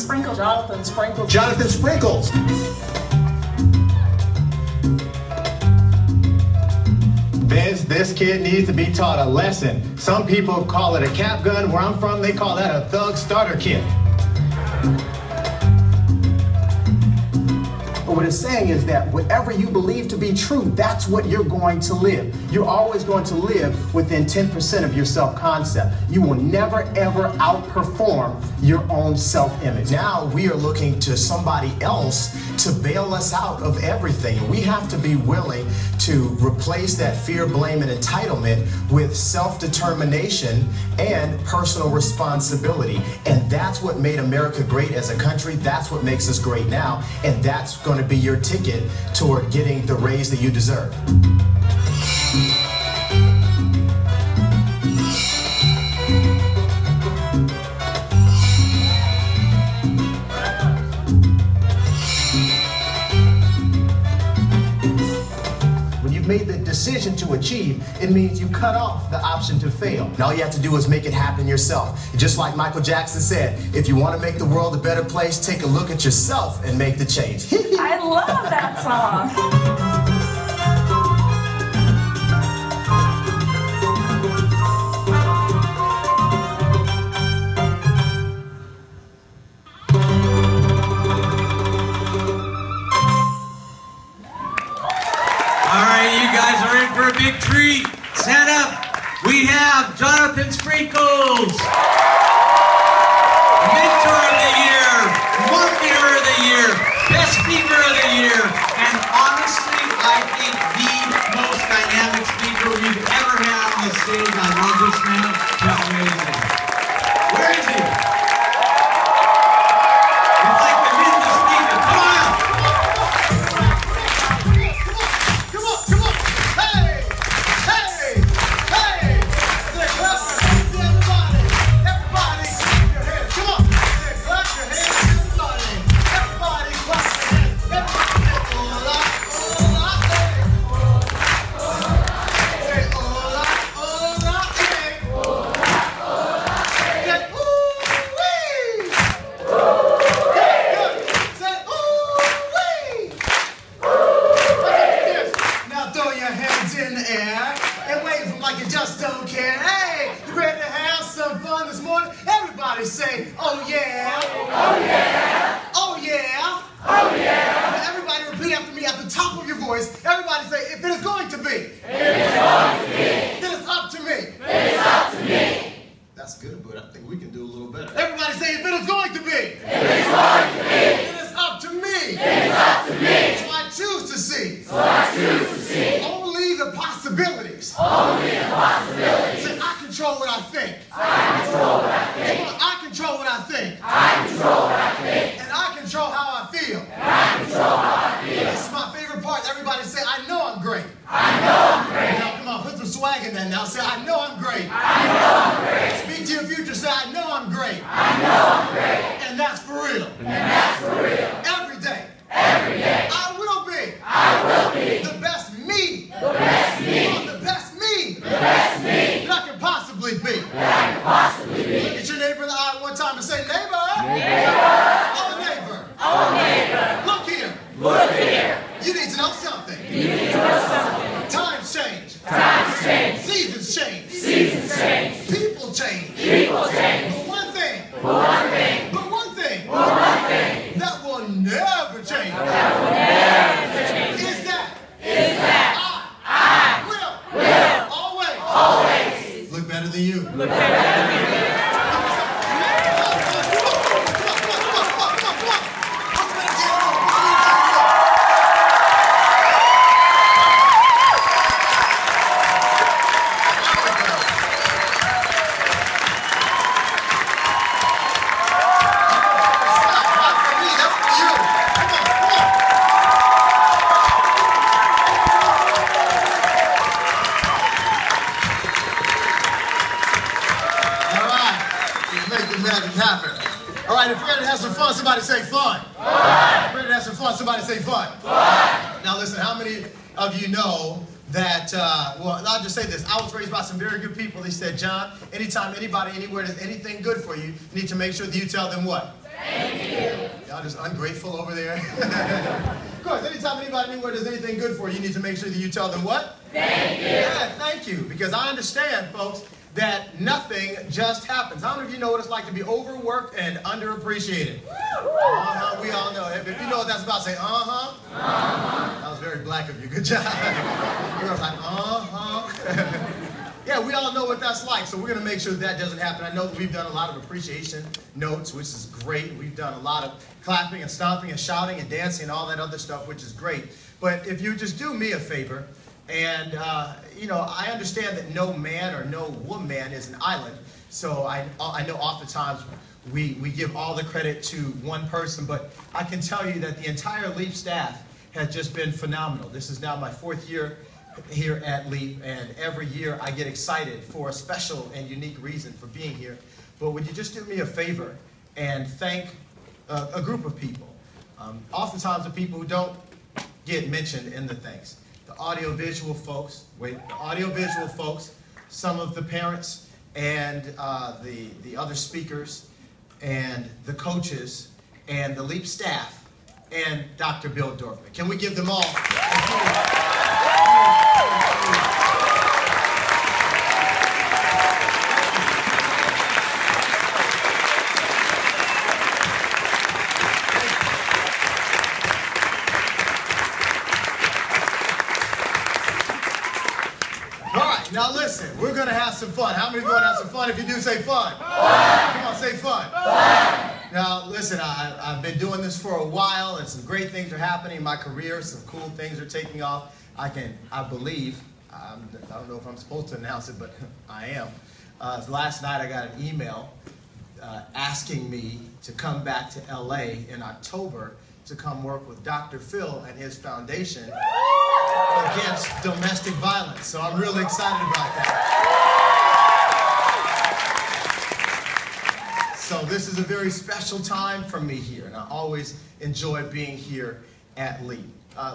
Sprinkles. Jonathan Sprinkles. Jonathan Sprinkles. Vince, this kid needs to be taught a lesson. Some people call it a cap gun. Where I'm from, they call that a thug starter kit. What it's saying is that whatever you believe to be true, that's what you're going to live. You're always going to live within 10% of your self-concept. You will never, ever outperform your own self-image. Now we are looking to somebody else to bail us out of everything. We have to be willing to replace that fear, blame, and entitlement with self-determination and personal responsibility. And that's what made America great as a country. That's what makes us great now. And that's going to be your ticket toward getting the raise that you deserve. When you've made the decision to achieve, it means you cut off the option to fail. And all you have to do is make it happen yourself. Just like Michael Jackson said, if you want to make the world a better place, take a look at yourself and make the change. I love that song. For a big treat. Stand up. We have Jonathan Sprinkles, Mentor of the Year, Marketer of the Year, Best Speaker of the Year, and honestly, I think the most dynamic speaker we've ever had on the stage. I love this man. He's amazing. Where is he? It's like the hit the speaker. Come on. Say, oh yeah, oh yeah, oh yeah, oh yeah. Now everybody repeat after me at the top of your voice. Everybody say, if it is going to be, if it is going to be, then it's up to me. Then it's up to me. That's good, but I think we can do a little better. Everybody say, if it is going to be, if it is going to be, then it's up to me. Then it's up to me. So I choose to see. So I choose to see. Only the possibilities. Only the possibilities. Say, I control what I think. I control what I think. Come on, I control what I think. I control what I think. And I control how I feel. And I control how I feel. This is my favorite part. Everybody say, I know I'm great. I know I'm great. Now come on, put some swag in that now. Say, I know I'm great. I know I'm great. Speak to your future. Say, I know I'm great. I know I'm great. And that's for real. And that's for real. Every day. Every day. I will be. I will be. The best me. The best me. The best me. The best me. That I can possibly be. That I can possibly be. Look at your neighbor in the eye one time and say, neighbor. Neighbor. Oh, neighbor. Oh, neighbor. Look here. Look here. You need to know something. You need to know something. Times change. Times change. Seasons change. Seasons change. People change. People change. But one thing. But one thing. But one thing. But one thing. That will never change. That will never change. Is that I will always look better than you. Look better than you. If you're ready to have some fun, somebody say fun. Fun. If you're ready to have some fun, somebody say fun. Fun. Now listen, how many of you know that, well, I'll just say this. I was raised by some very good people. They said, John, anytime, anybody, anywhere does anything good for you, you need to make sure that you tell them what? Thank you. Y'all just ungrateful over there. Of course, anytime anybody anywhere does anything good for you, you need to make sure that you tell them what? Thank you. Yeah, thank you. Because I understand, folks, that nothing just happens. How many of you know what it's like to be overworked and underappreciated? We all know. If you know what that's about, say, That was very black of you. Good job. You was like, Yeah, we all know what that's like, so we're going to make sure that doesn't happen. I know that we've done a lot of appreciation notes, which is great. We've done a lot of clapping and stomping and shouting and dancing and all that other stuff, which is great. But if you just do me a favor, and, you know, I understand that no man or no woman is an island, so I know oftentimes we give all the credit to one person, but I can tell you that the entire LEAP staff has just been phenomenal. This is now my 4th year here at LEAP, and every year I get excited for a special and unique reason for being here. But would you just do me a favor and thank a group of people? Oftentimes the people who don't get mentioned in the thanks. The audiovisual folks, some of the parents, and the other speakers, and the coaches, and the LEAP staff, and Dr. Bill Dorfman. Can we give them all a Now listen, we're going to have some fun. How many are going to have some fun? If you do, say fun. Fun. Come on, say fun. Fun. Now listen, I've been doing this for a while, and some great things are happening in my career. Some cool things are taking off. I believe, I don't know if I'm supposed to announce it, but I am. Last night I got an email asking me to come back to LA in October to come work with Dr. Phil and his foundation against domestic violence. So I'm really excited about that. So this is a very special time for me here, and I always enjoy being here at LEAP.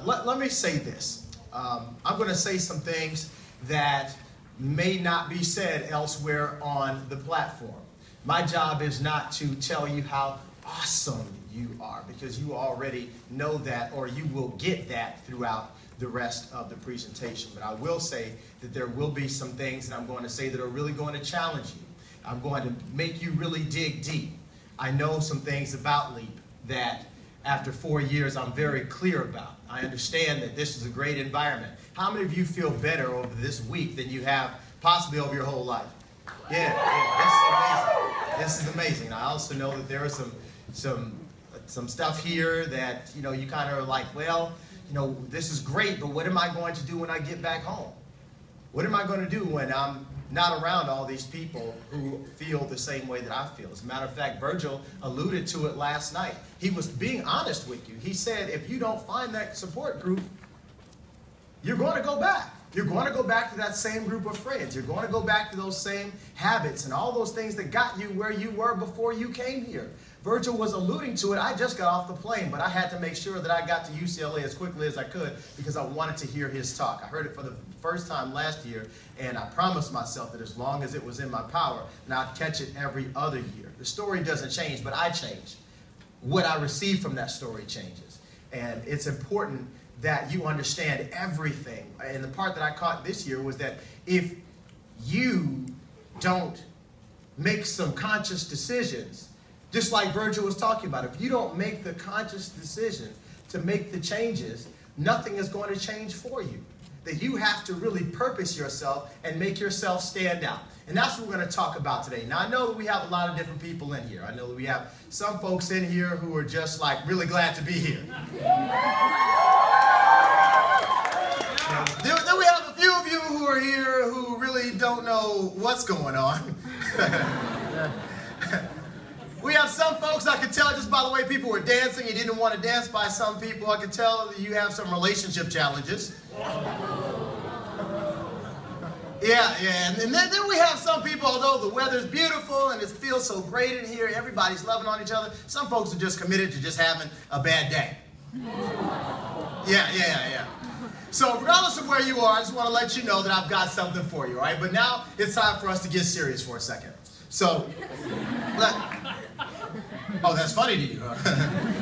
Let me say this. I'm going to say some things that may not be said elsewhere on the platform. My job is not to tell you how awesome you are, because you already know that, or you will get that throughout the rest of the presentation. But I will say that there will be some things that I'm going to say that are really going to challenge you. I'm going to make you really dig deep. I know some things about LEAP that after 4 years I'm very clear about. I understand that this is a great environment. How many of you feel better over this week than you have possibly over your whole life? Yeah, this is amazing. I also know that there are some stuff here that, you know, you kind of are like, well, you know, this is great, but what am I going to do when I get back home? What am I going to do when I'm not around all these people who feel the same way that I feel? As a matter of fact, Virgil alluded to it last night. He was being honest with you. He said, if you don't find that support group, you're going to go back. You're going to go back to that same group of friends. You're going to go back to those same habits and all those things that got you where you were before you came here. Virgil was alluding to it. I just got off the plane, but I had to make sure that I got to UCLA as quickly as I could because I wanted to hear his talk. I heard it for the first time last year, and I promised myself that as long as it was in my power, and I'd catch it every other year. The story doesn't change, but I change. What I receive from that story changes. And it's important that you understand everything. And the part that I caught this year was that if you don't make some conscious decisions, just like Virgil was talking about, if you don't make the conscious decision to make the changes, nothing is going to change for you. That you have to really purpose yourself and make yourself stand out. And that's what we're going to talk about today. Now, I know that we have a lot of different people in here. I know that we have some folks in here who are just like really glad to be here. Then we have a few of you who are here who really don't know what's going on. We have some folks, I could tell just by the way people were dancing, you didn't want to dance by some people. I could tell that you have some relationship challenges. Yeah. And then we have some people, although the weather's beautiful and it feels so great in here, everybody's loving on each other, some folks are just committed to just having a bad day. Yeah. So regardless of where you are, I just want to let you know that I've got something for you, all right? But now it's time for us to get serious for a second. So, Oh, that's funny to you, huh?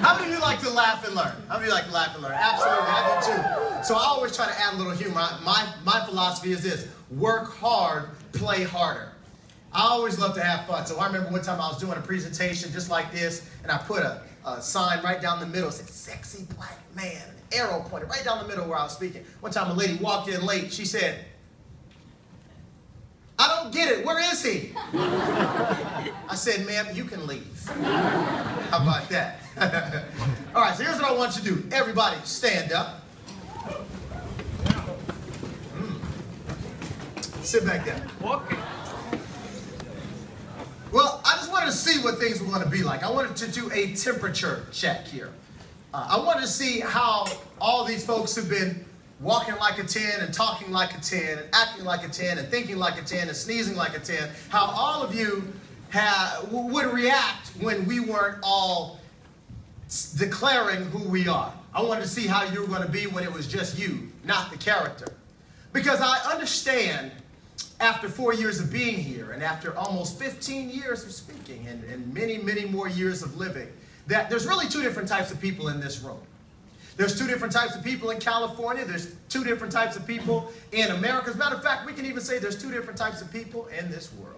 How many of you like to laugh and learn? How many of you like to laugh and learn? Absolutely, I do too. So I always try to add a little humor. My philosophy is this: work hard, play harder. I always love to have fun. So I remember one time I was doing a presentation just like this, and I put a sign right down the middle, said "Sexy Black Man," an arrow pointed right down the middle where I was speaking. One time a lady walked in late. She said, "I don't get it. Where is he?" I said, "Ma'am, you can leave." How about that? All right, so here's what I want you to do. Everybody stand up. Sit back down. Okay. Well, I just wanted to see what things were going to be like. I wanted to do a temperature check here. I wanted to see how all these folks who've been walking like a 10 and talking like a 10 and acting like a 10 and thinking like a 10 and sneezing like a 10, how all of you would react when we weren't all declaring who we are. I wanted to see how you were going to be when it was just you, not the character. Because I understand, after 4 years of being here and after almost 15 years of speaking and many, many more years of living, that there's really two different types of people in this room. There's two different types of people in California. There's two different types of people in America. As a matter of fact, we can even say there's two different types of people in this world.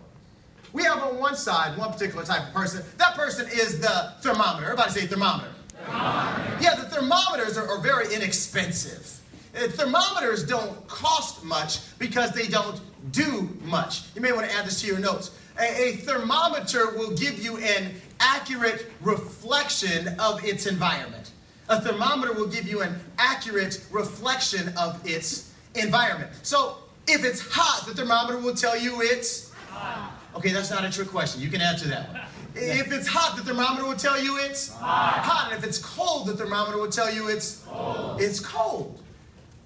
We have on one side one particular type of person. That person is the thermometer. Everybody say thermometer. Thermometer. Yeah, the thermometers are very inexpensive. Thermometers don't cost much because they don't do much. You may want to add this to your notes. A thermometer will give you an accurate reflection of its environment. A thermometer will give you an accurate reflection of its environment. So if it's hot, the thermometer will tell you it's hot. Okay, that's not a trick question. You can answer that one. If it's hot, the thermometer will tell you it's hot. And if it's cold, the thermometer will tell you it's cold. It's cold.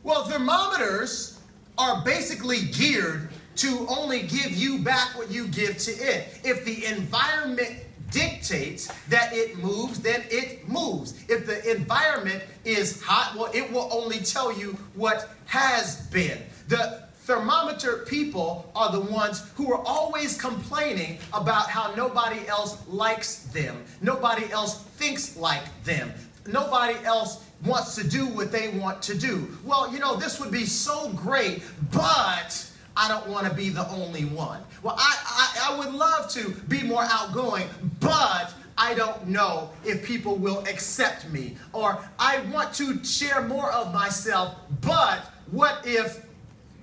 Well, thermometers are basically geared to only give you back what you give to it. If the environment dictates that it moves, then it moves. If the environment is hot, well, it will only tell you what has been. The thermometer people are the ones who are always complaining about how nobody else likes them. Nobody else thinks like them. Nobody else wants to do what they want to do. Well, you know, this would be so great, but I don't want to be the only one. Well, I would love to be more outgoing, but I don't know if people will accept me. Or I want to share more of myself, but what if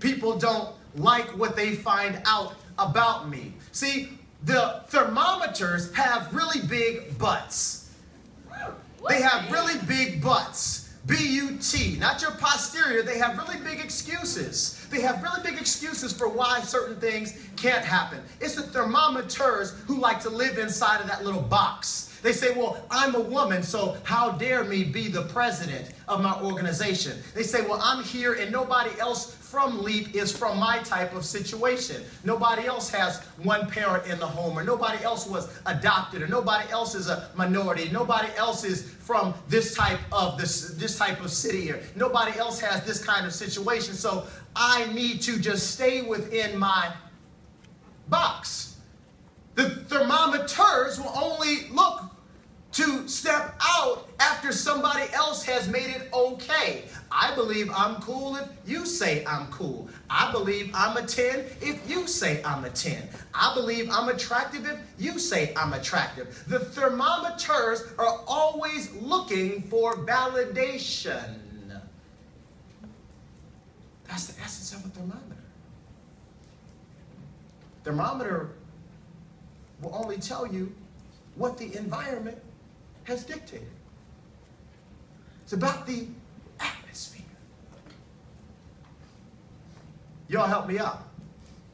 people don't like what they find out about me? See, the thermometers have really big butts. They have really big butts. B-U-T, not your posterior. They have really big excuses. They have really big excuses for why certain things can't happen. It's the thermometers who like to live inside of that little box. They say, well, I'm a woman, so how dare me be the president of my organization? They say, well, I'm here and nobody else from LEAP is from my type of situation. Nobody else has one parent in the home, or nobody else was adopted, or nobody else is a minority. Nobody else is from this type of city, or nobody else has this kind of situation. So I need to just stay within my box. The thermometers will only look to step out after somebody else has made it okay. I believe I'm cool if you say I'm cool. I believe I'm a 10 if you say I'm a 10. I believe I'm attractive if you say I'm attractive. The thermometers are always looking for validation. That's the essence of a thermometer. Thermometer will only tell you what the environment has dictated. It's about the atmosphere. Y'all help me out.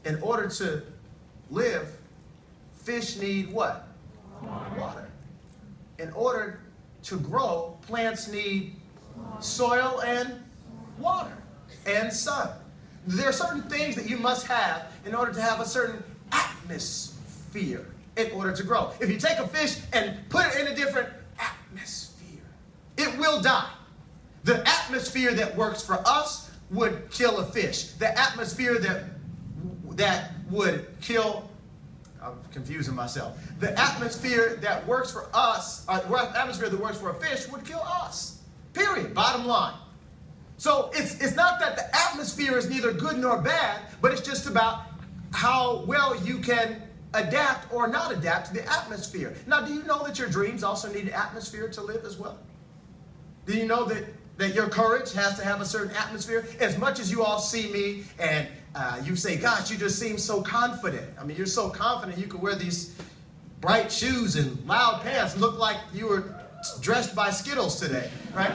In order to live, fish need what? Water. In order to grow, plants need soil and water and sun. There are certain things that you must have in order to have a certain atmosphere in order to grow. If you take a fish and put it in a different atmosphere, it will die. The atmosphere that works for us would kill a fish. The atmosphere that would kill I'm confusing myself. The atmosphere that works for us, atmosphere that works for a fish would kill us. Period. Bottom line. So it's not that the atmosphere is neither good nor bad, but it's just about how well you can adapt or not adapt to the atmosphere. Now, do you know that your dreams also need an atmosphere to live as well? Do you know that your courage has to have a certain atmosphere? As much as you all see me and you say, gosh, you just seem so confident. I mean, you're so confident you could wear these bright shoes and loud pants, look like you were dressed by Skittles today, right?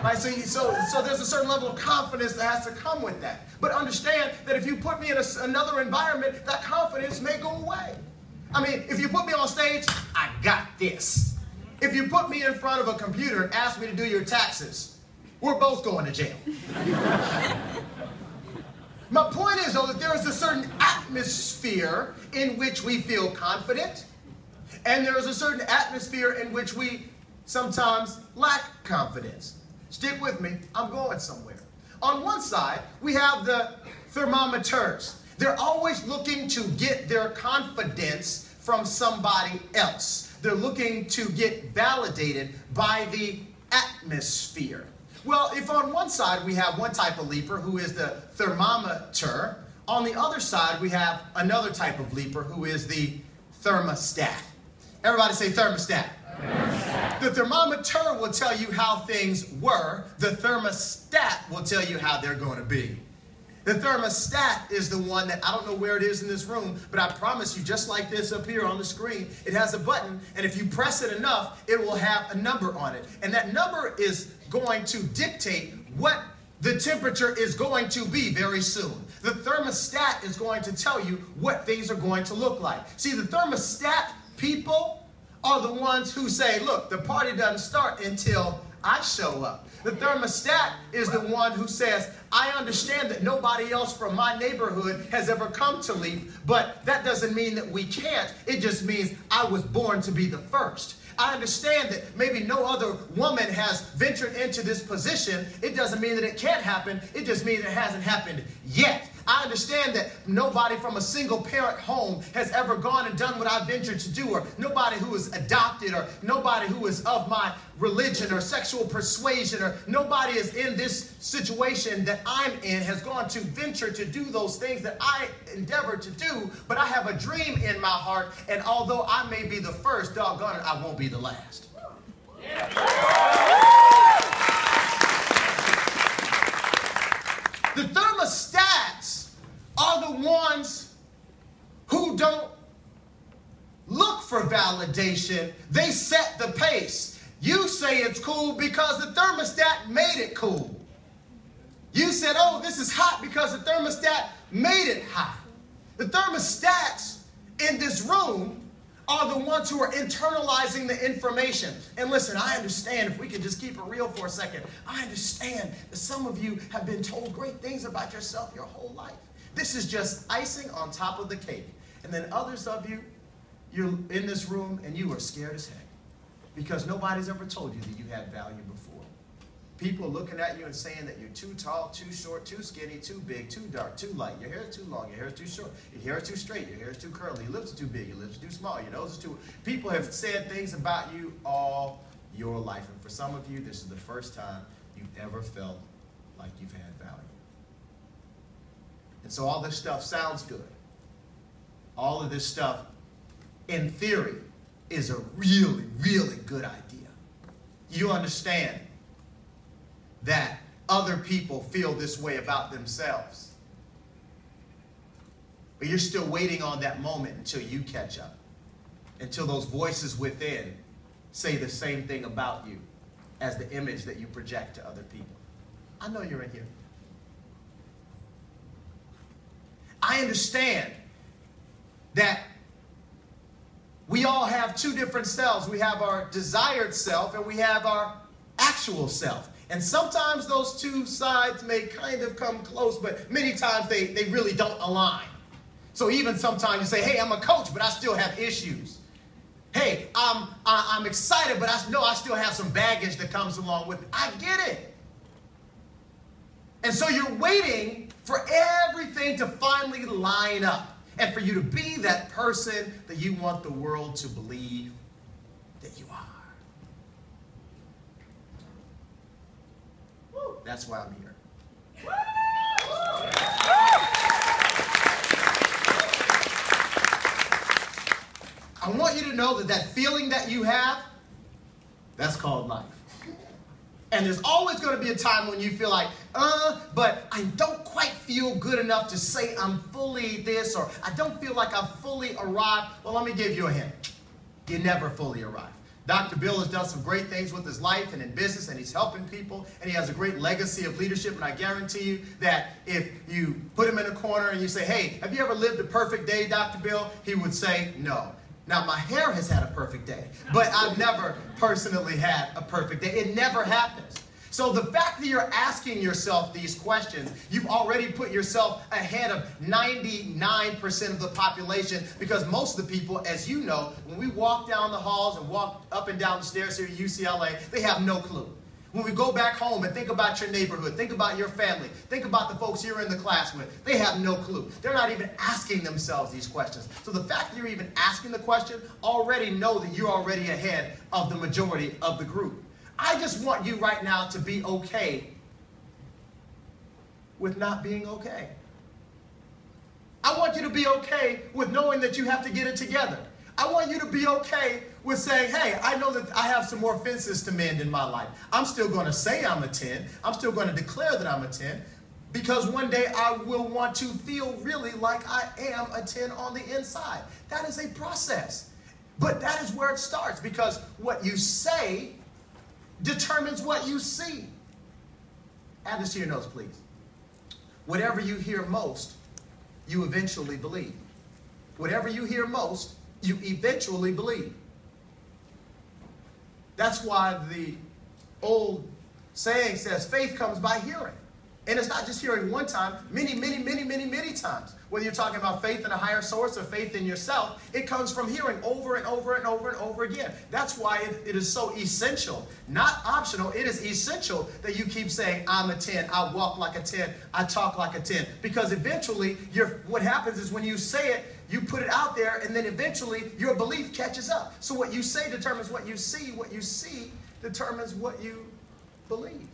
Right? So there's a certain level of confidence that has to come with that. But understand that if you put me in another environment, that confidence may go away. I mean, if you put me on stage, I got this. If you put me in front of a computer and ask me to do your taxes, we're both going to jail. My point is, though, that there is a certain atmosphere in which we feel confident, and there is a certain atmosphere in which we sometimes lack confidence. Stick with me, I'm going somewhere. On one side, we have the thermometers. They're always looking to get their confidence from somebody else. They're looking to get validated by the atmosphere. Well, if on one side we have one type of leaper who is the thermometer, on the other side we have another type of leaper who is the thermostat. Everybody say thermostat. Thermostat. The thermometer will tell you how things were. The thermostat will tell you how they're going to be. The thermostat is the one that, I don't know where it is in this room, but I promise you, just like this up here on the screen, it has a button, and if you press it enough, it will have a number on it. And that number is going to dictate what the temperature is going to be very soon. The thermostat is going to tell you what things are going to look like. See, the thermostat people are the ones who say, look, the party doesn't start until I show up. The thermostat is the one who says, I understand that nobody else from my neighborhood has ever come to Leap, but that doesn't mean that we can't. It just means I was born to be the first. I understand that maybe no other woman has ventured into this position. It doesn't mean that it can't happen. It just means it hasn't happened yet. I understand that nobody from a single parent home has ever gone and done what I ventured to do, or nobody who is adopted, or nobody who is of my religion or sexual persuasion, or nobody is in this situation that I'm in has gone to venture to do those things that I endeavor to do, but I have a dream in my heart, and although I may be the first, doggone it, I won't be the last. The thermostats are the ones who don't look for validation. They set the pace. You say it's cool because the thermostat made it cool. You said, oh, this is hot because the thermostat made it hot. The thermostats in this room are the ones who are internalizing the information. And listen, I understand, if we could just keep it real for a second, I understand that some of you have been told great things about yourself your whole life. This is just icing on top of the cake. And then others of you, you're in this room and you are scared as heck because nobody's ever told you that you had value before. People are looking at you and saying that you're too tall, too short, too skinny, too big, too dark, too light. Your hair is too long, your hair is too short, your hair is too straight, your hair is too curly, your lips are too big, your lips are too small, your nose is too... People have said things about you all your life. And for some of you, this is the first time you've ever felt like you've had value. And so all this stuff sounds good. All of this stuff, in theory, is a really, really good idea. You understand that other people feel this way about themselves. But you're still waiting on that moment until you catch up. Until those voices within say the same thing about you as the image that you project to other people. I know you're in here. I understand that we all have two different selves. We have our desired self and we have our actual self. And sometimes those two sides may kind of come close, but many times they really don't align. So even sometimes you say, hey, I'm a coach, but I still have issues. Hey, I'm excited, but I know I still have some baggage that comes along with it. I get it. And so you're waiting for everything to finally line up. and for you to be that person that you want the world to believe that you are. Woo. That's why I'm here. I want you to know that feeling that you have, that's called life. And there's always going to be a time when you feel like, but I don't quite feel good enough to say I'm fully this, or I don't feel like I've fully arrived. Well, let me give you a hint. You never fully arrive. Dr. Bill has done some great things with his life and in business, and he's helping people, and he has a great legacy of leadership, and I guarantee you that if you put him in a corner and you say, hey, have you ever lived a perfect day, Dr. Bill? He would say no. Now, my hair has had a perfect day, but I've never personally had a perfect day. It never happens. So the fact that you're asking yourself these questions, you've already put yourself ahead of 99% of the population, because most of the people, as you know, when we walk down the halls and walk up and down the stairs here at UCLA, they have no clue. When we go back home and think about your neighborhood, think about your family, think about the folks you're in the class with, they have no clue. They're not even asking themselves these questions. So the fact that you're even asking the question, already know that you're already ahead of the majority of the group. I just want you right now to be okay with not being okay. I want you to be okay with knowing that you have to get it together. I want you to be okay with saying, hey, I know that I have some more fences to mend in my life. I'm still going to say I'm a 10. I'm still going to declare that I'm a 10, because one day I will want to feel really like I am a 10 on the inside. That is a process. But that is where it starts, because what you say determines what you see. Add this to your notes, please. Whatever you hear most, you eventually believe. Whatever you hear most, you eventually believe. That's why the old saying says faith comes by hearing. And it's not just hearing one time, many times. Whether you're talking about faith in a higher source or faith in yourself, it comes from hearing over and over and over and over again. That's why it is so essential, not optional. It is essential that you keep saying, I'm a 10, I walk like a 10, I talk like a 10. Because eventually, what happens is when you say it, you put it out there, and then eventually your belief catches up. So what you say determines what you see determines what you believe.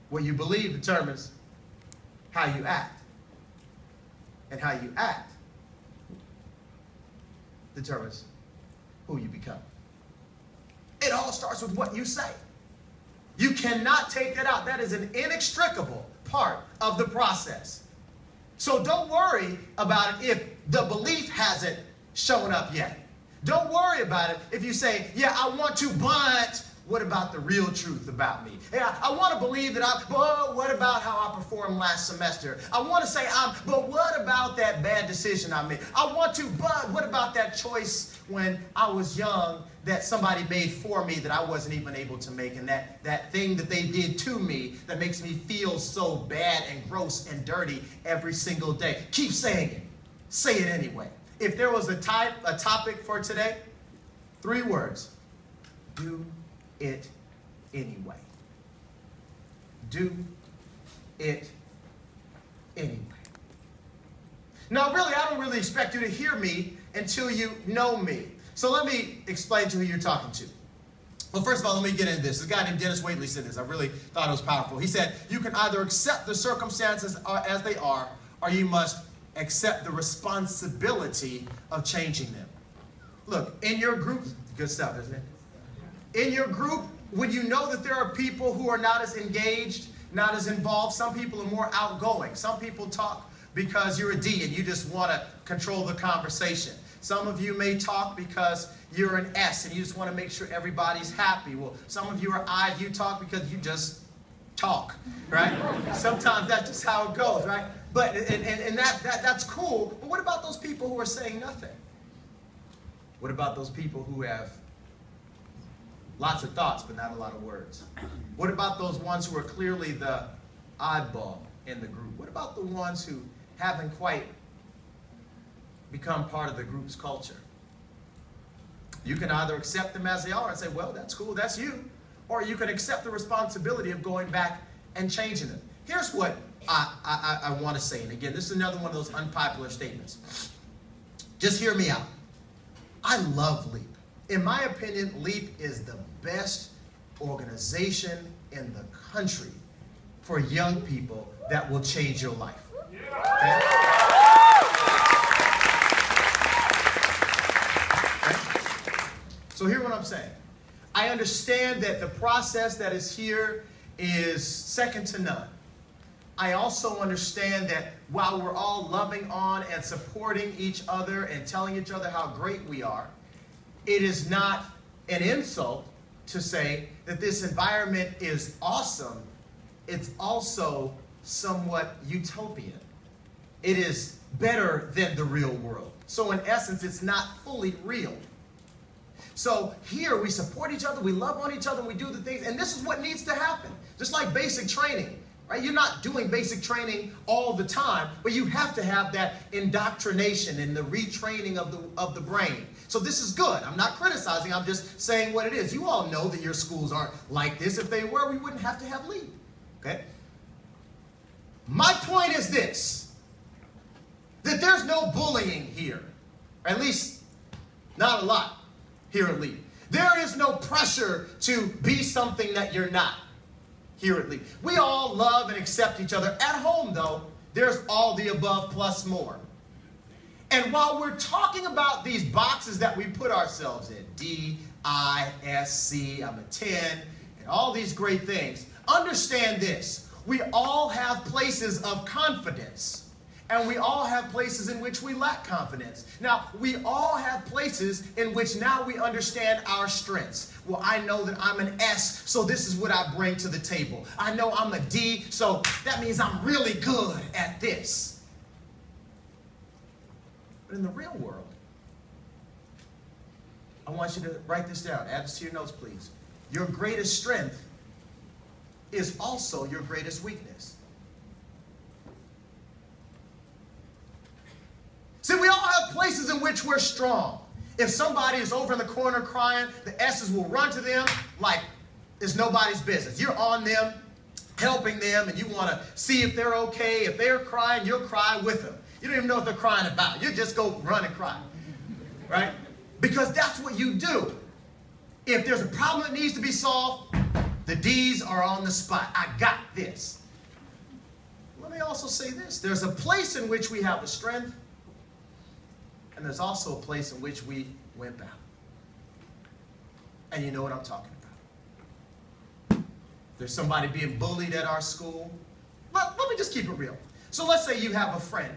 What you believe determines how you act. And how you act determines who you become. It all starts with what you say. You cannot take that out. That is an inextricable part of the process. So don't worry about it if the belief hasn't shown up yet. Don't worry about it if you say, yeah, I want to, but what about the real truth about me? Yeah, I want to believe that but what about how I performed last semester? I want to say but what about that bad decision I made? I want to, but what about that choice when I was young that somebody made for me that I wasn't even able to make, and that thing that they did to me that makes me feel so bad and gross and dirty every single day? Keep saying it. Say it anyway. If there was a topic for today, 3 words. Do it anyway. Do it anyway. Now, really, I don't really expect you to hear me until you know me. So let me explain to who you're talking to. Well, first of all, let me get into this. This guy named Dennis Waitley said this. I really thought it was powerful. He said, you can either accept the circumstances as they are, or you must accept the responsibility of changing them. Look, in your group, good stuff, isn't it? In your group, when you know that there are people who are not as engaged, not as involved, some people are more outgoing. Some people talk because you're a D and you just want to control the conversation. Some of you may talk because you're an S and you just want to make sure everybody's happy. Well, some of you are I, you talk because you just talk, right? Sometimes that's just how it goes, right? But and that's cool. But what about those people who are saying nothing? What about those people who have lots of thoughts, but not a lot of words? What about those ones who are clearly the oddball in the group? What about the ones who haven't quite become part of the group's culture? You can either accept them as they are and say, well, that's cool, that's you. Or you can accept the responsibility of going back and changing them. Here's what I want to say, and again, this is another one of those unpopular statements. Just hear me out. I love LEAP. In my opinion, LEAP is the best organization in the country for young people that will change your life. Okay? Okay? So here's what I'm saying. I understand that the process that is here is second to none. I also understand that while we're all loving on and supporting each other and telling each other how great we are, it is not an insult to say that this environment is awesome. It's also somewhat utopian. It is better than the real world. So in essence, it's not fully real. So here we support each other, we love on each other, and we do the things, and this is what needs to happen. Just like basic training, right? You're not doing basic training all the time, but you have to have that indoctrination and the retraining of the brain. So this is good. I'm not criticizing, I'm just saying what it is. You all know that your schools aren't like this. If they were, we wouldn't have to have LEAP, okay? My point is this, that there's no bullying here, or at least not a lot here at LEAP. There is no pressure to be something that you're not here at LEAP. We all love and accept each other. At home, though, there's all the above plus more. And while we're talking about these boxes that we put ourselves in, D, I, S, C, I'm a 10, and all these great things, understand this. We all have places of confidence. And we all have places in which we lack confidence. Now, we all have places in which now we understand our strengths. Well, I know that I'm an S, so this is what I bring to the table. I know I'm a D, so that means I'm really good at this. But in the real world, I want you to write this down. Add this to your notes, please. Your greatest strength is also your greatest weakness. See, we all have places in which we're strong. If somebody is over in the corner crying, the S's will run to them like it's nobody's business. You're on them, helping them, and you want to see if they're okay. If they're crying, you'll cry with them. You don't even know what they're crying about. You just go run and cry, right? Because that's what you do. If there's a problem that needs to be solved, the D's are on the spot. I got this. Let me also say this. There's a place in which we have the strength, and there's also a place in which we wimp out. And you know what I'm talking about. There's somebody being bullied at our school. Let me just keep it real. So let's say you have a friend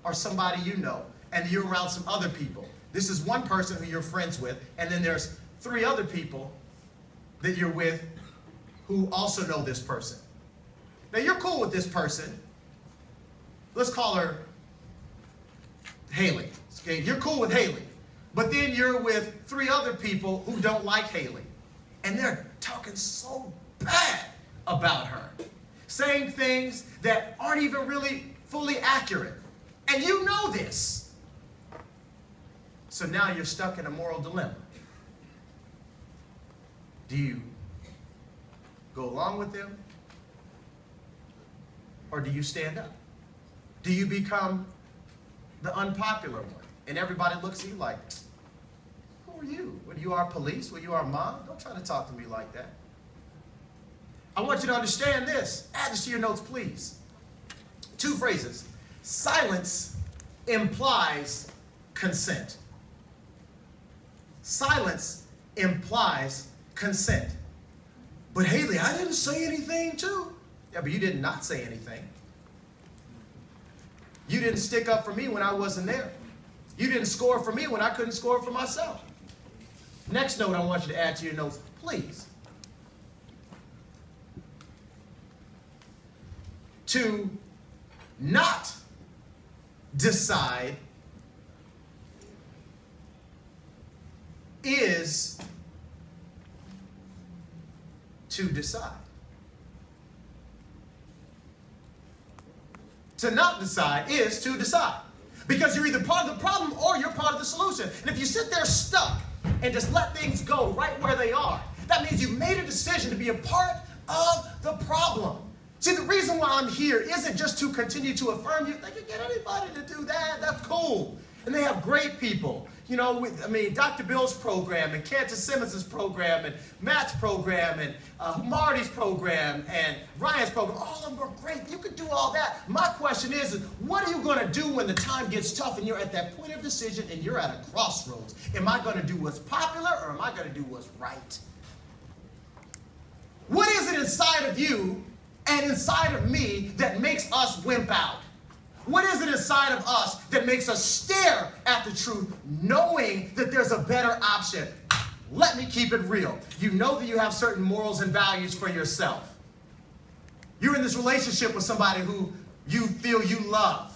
or somebody you know, and you're around some other people. This is one person who you're friends with, and then there's 3 other people that you're with who also know this person. Now you're cool with this person. Let's call her Haley. Okay, you're cool with Haley, but then you're with 3 other people who don't like Haley, and they're talking so bad about her, saying things that aren't even really fully accurate, and you know this. So now you're stuck in a moral dilemma. Do you go along with them, or do you stand up? Do you become the unpopular one? And everybody looks at you like, who are you? What, you are police? What, you are mom? Don't try to talk to me like that. I want you to understand this. Add this to your notes, please. 2 phrases. Silence implies consent. Silence implies consent. But Haley, I didn't say anything too. Yeah, but you did not say anything. You didn't stick up for me when I wasn't there. You didn't score for me when I couldn't score for myself. Next note I want you to add to your notes, please. To not decide is to decide. To not decide is to decide. Because you're either part of the problem or you're part of the solution. And if you sit there stuck and just let things go right where they are, that means you've made a decision to be a part of the problem. See, the reason why I'm here isn't just to continue to affirm you. They can get anybody to do that. That's cool. And they have great people. You know, Dr. Bill's program and Candace Simmons' program and Matt's program and Marty's program and Ryan's program, all of them are great. You could do all that. My question is what are you going to do when the time gets tough and you're at that point of decision and you're at a crossroads? Am I going to do what's popular or am I going to do what's right? What is it inside of you and inside of me that makes us wimp out? What is it inside of us that makes us stare at the truth, knowing that there's a better option? Let me keep it real. You know that you have certain morals and values for yourself. You're in this relationship with somebody who you feel you love.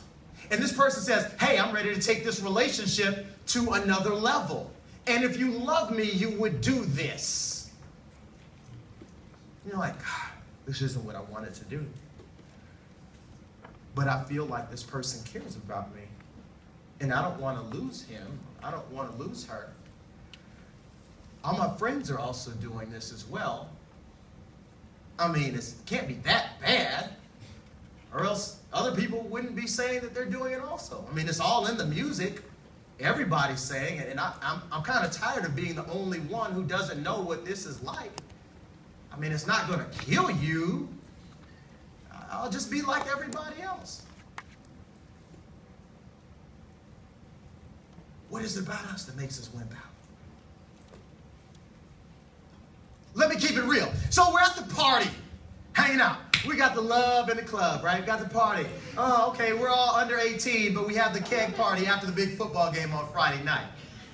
And this person says, hey, I'm ready to take this relationship to another level. And if you love me, you would do this. You're like, God, this isn't what I wanted to do. But I feel like this person cares about me. And I don't want to lose him. I don't want to lose her. All my friends are also doing this as well. I mean, it can't be that bad. Or else other people wouldn't be saying that they're doing it also. I mean, it's all in the music. Everybody's saying it. And I'm kind of tired of being the only one who doesn't know what this is like. I mean, it's not going to kill you. I'll just be like everybody else. What is it about us that makes us wimp out? Let me keep it real. So we're at the party, hanging out. We got the love in the club, right? We got the party. Oh, okay, we're all under 18, but we have the keg party after the big football game on Friday night.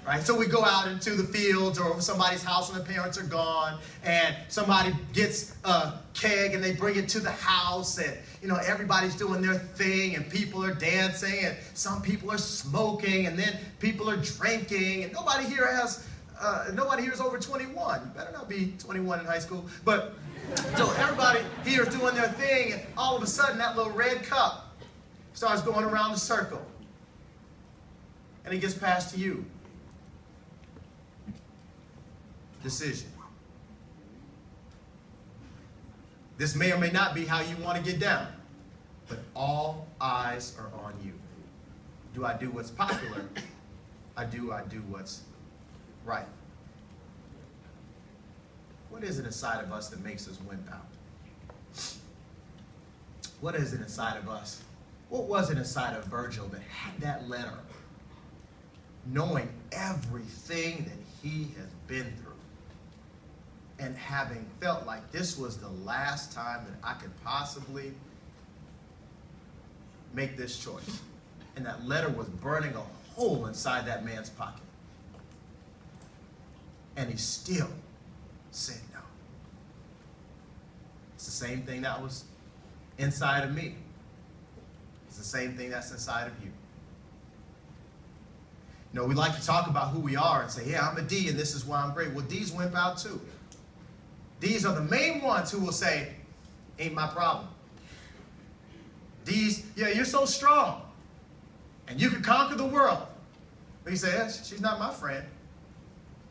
Right? So we go out into the fields or somebody's house when the parents are gone, and somebody gets a keg and they bring it to the house, and you know everybody's doing their thing, and people are dancing, and some people are smoking, and then people are drinking, and nobody here is over 21. You better not be 21 in high school, but so everybody here is doing their thing, and all of a sudden that little red cup starts going around the circle, and it gets passed to you. Decision. This may or may not be how you want to get down, but all eyes are on you. Do I do what's popular? I do what's right. What is it inside of us that makes us wimp out? What is it inside of us? What was it inside of Virgil that had that letter, knowing everything that he has been through? And having felt like this was the last time that I could possibly make this choice. And that letter was burning a hole inside that man's pocket. And he still said no. It's the same thing that was inside of me. It's the same thing that's inside of you. You know, we like to talk about who we are and say, yeah, I'm a D and this is why I'm great. Well, D's wimp out too. These are the main ones who will say, ain't my problem. These, yeah, you're so strong. And you can conquer the world. But you say, yeah, she's not my friend.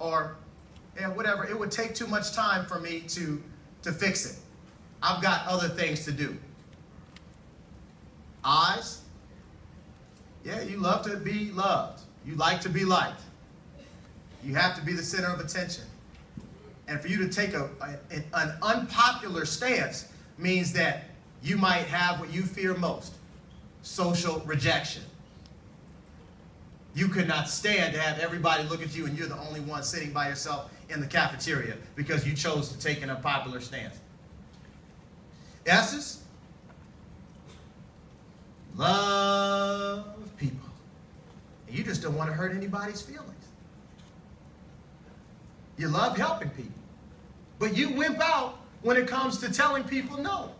Or, yeah, whatever. It would take too much time for me to fix it. I've got other things to do. Eyes, yeah, you love to be loved. You like to be liked. You have to be the center of attention. And for you to take an unpopular stance means that you might have what you fear most, social rejection. You could not stand to have everybody look at you and you're the only one sitting by yourself in the cafeteria because you chose to take an unpopular stance. S's, love people. And you just don't want to hurt anybody's feelings. You love helping people. But you wimp out when it comes to telling people no.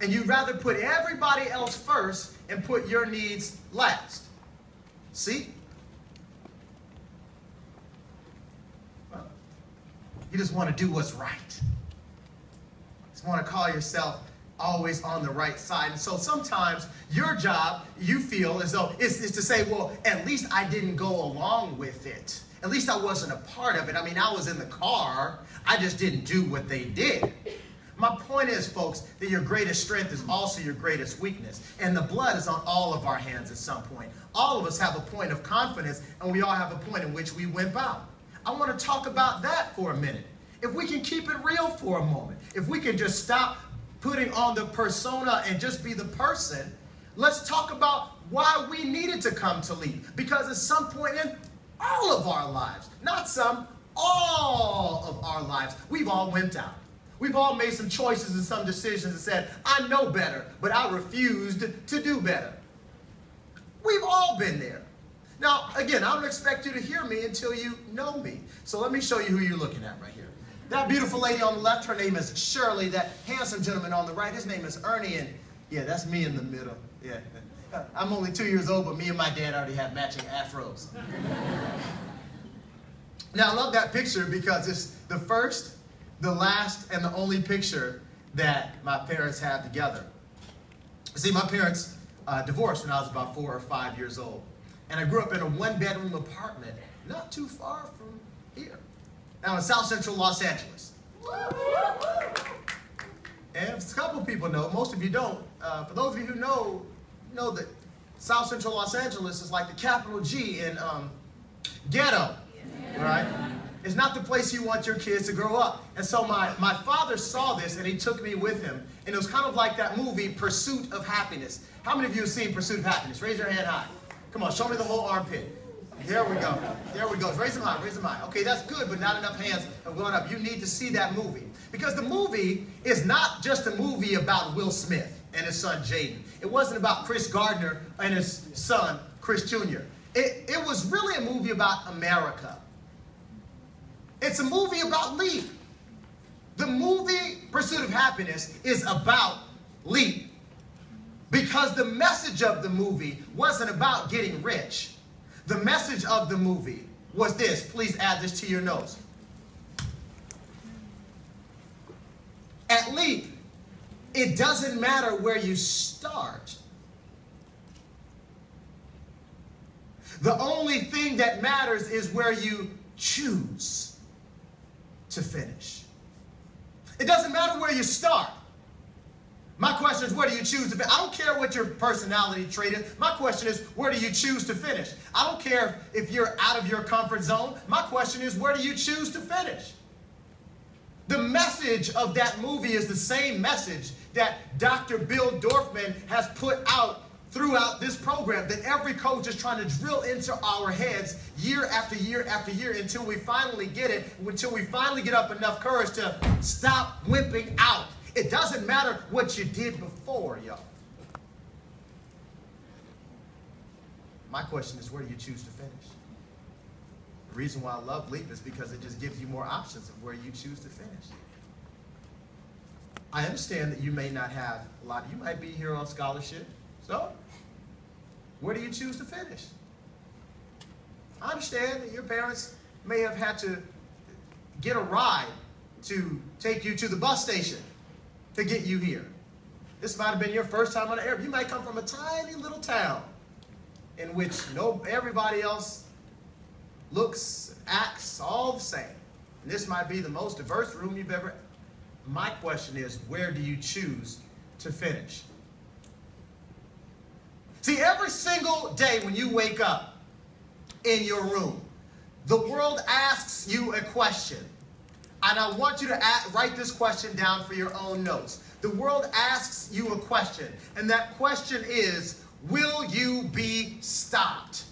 And you'd rather put everybody else first and put your needs last. See? Well, you just want to do what's right. Just want to call yourself always on the right side. And so sometimes your job, you feel as though, is to say, well, at least I didn't go along with it. At least I wasn't a part of it. I mean, I was in the car. I just didn't do what they did. My point is, folks, that your greatest strength is also your greatest weakness. And the blood is on all of our hands at some point. All of us have a point of confidence, and we all have a point in which we wimp out. I want to talk about that for a minute. If we can keep it real for a moment, if we can just stop putting on the persona and just be the person, let's talk about why we needed to come to Leap. Because at some point in all of our lives, not some, all of our lives, we've all wimped out. We've all made some choices and some decisions and said, I know better, but I refused to do better. We've all been there. Now, again, I don't expect you to hear me until you know me. So let me show you who you're looking at right here. That beautiful lady on the left, her name is Shirley. That handsome gentleman on the right, his name is Ernie. And yeah, that's me in the middle. Yeah. I'm only 2 years old, but me and my dad already have matching afros. Now, I love that picture because it's the first, the last, and the only picture that my parents have together. See, my parents divorced when I was about 4 or 5 years old. And I grew up in a one-bedroom apartment not too far from here. Now in South Central Los Angeles. And a couple of people know, most of you don't. For those of you who know that South Central Los Angeles is like the capital G in ghetto, right? It's not the place you want your kids to grow up. And so my father saw this and he took me with him. And it was kind of like that movie, Pursuit of Happiness. How many of you have seen Pursuit of Happiness? Raise your hand high. Come on, show me the whole armpit. There we go. There we go. Raise them high, raise them high. Okay, that's good, but not enough hands are going up. You need to see that movie. Because the movie is not just a movie about Will Smith and his son Jaden. It wasn't about Chris Gardner and his son Chris Jr. It was really a movie about America. It's a movie about Leap. The movie Pursuit of Happiness is about Leap. Because the message of the movie wasn't about getting rich. The message of the movie was this. Please add this to your notes. At Leap, it doesn't matter where you start. The only thing that matters is where you choose to finish. It doesn't matter where you start. My question is, where do you choose to finish? I don't care what your personality trait is. My question is, where do you choose to finish? I don't care if you're out of your comfort zone. My question is, where do you choose to finish? The message of that movie is the same message that Dr. Bill Dorfman has put out throughout this program, that every coach is trying to drill into our heads year after year after year until we finally get it, until we finally get up enough courage to stop wimping out. It doesn't matter what you did before, y'all. My question is, where do you choose to finish? The reason why I love Leap is because it just gives you more options of where you choose to finish. I understand that you may not have a lot. You might be here on scholarship. So, where do you choose to finish? I understand that your parents may have had to get a ride to take you to the bus station to get you here. This might have been your first time on the airplane. You might come from a tiny little town in which everybody else looks, acts all the same. And this might be the most diverse room you've ever. My question is, where do you choose to finish? See, every single day when you wake up in your room, the world asks you a question. And I want you to write this question down for your own notes. The world asks you a question, and that question is, will you be stopped?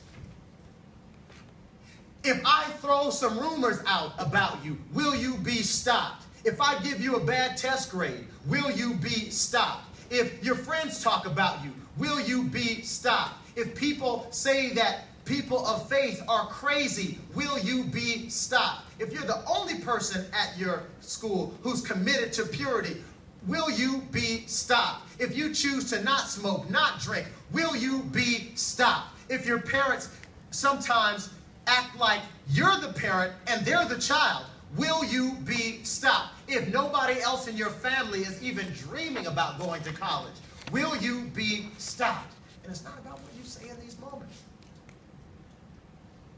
If I throw some rumors out about you, will you be stopped? If I give you a bad test grade, will you be stopped? If your friends talk about you, will you be stopped? If people say that people of faith are crazy, will you be stopped? If you're the only person at your school who's committed to purity, will you be stopped? If you choose to not smoke, not drink, will you be stopped? If your parents sometimes act like you're the parent and they're the child, will you be stopped? If nobody else in your family is even dreaming about going to college, will you be stopped? And it's not about what you say in these moments.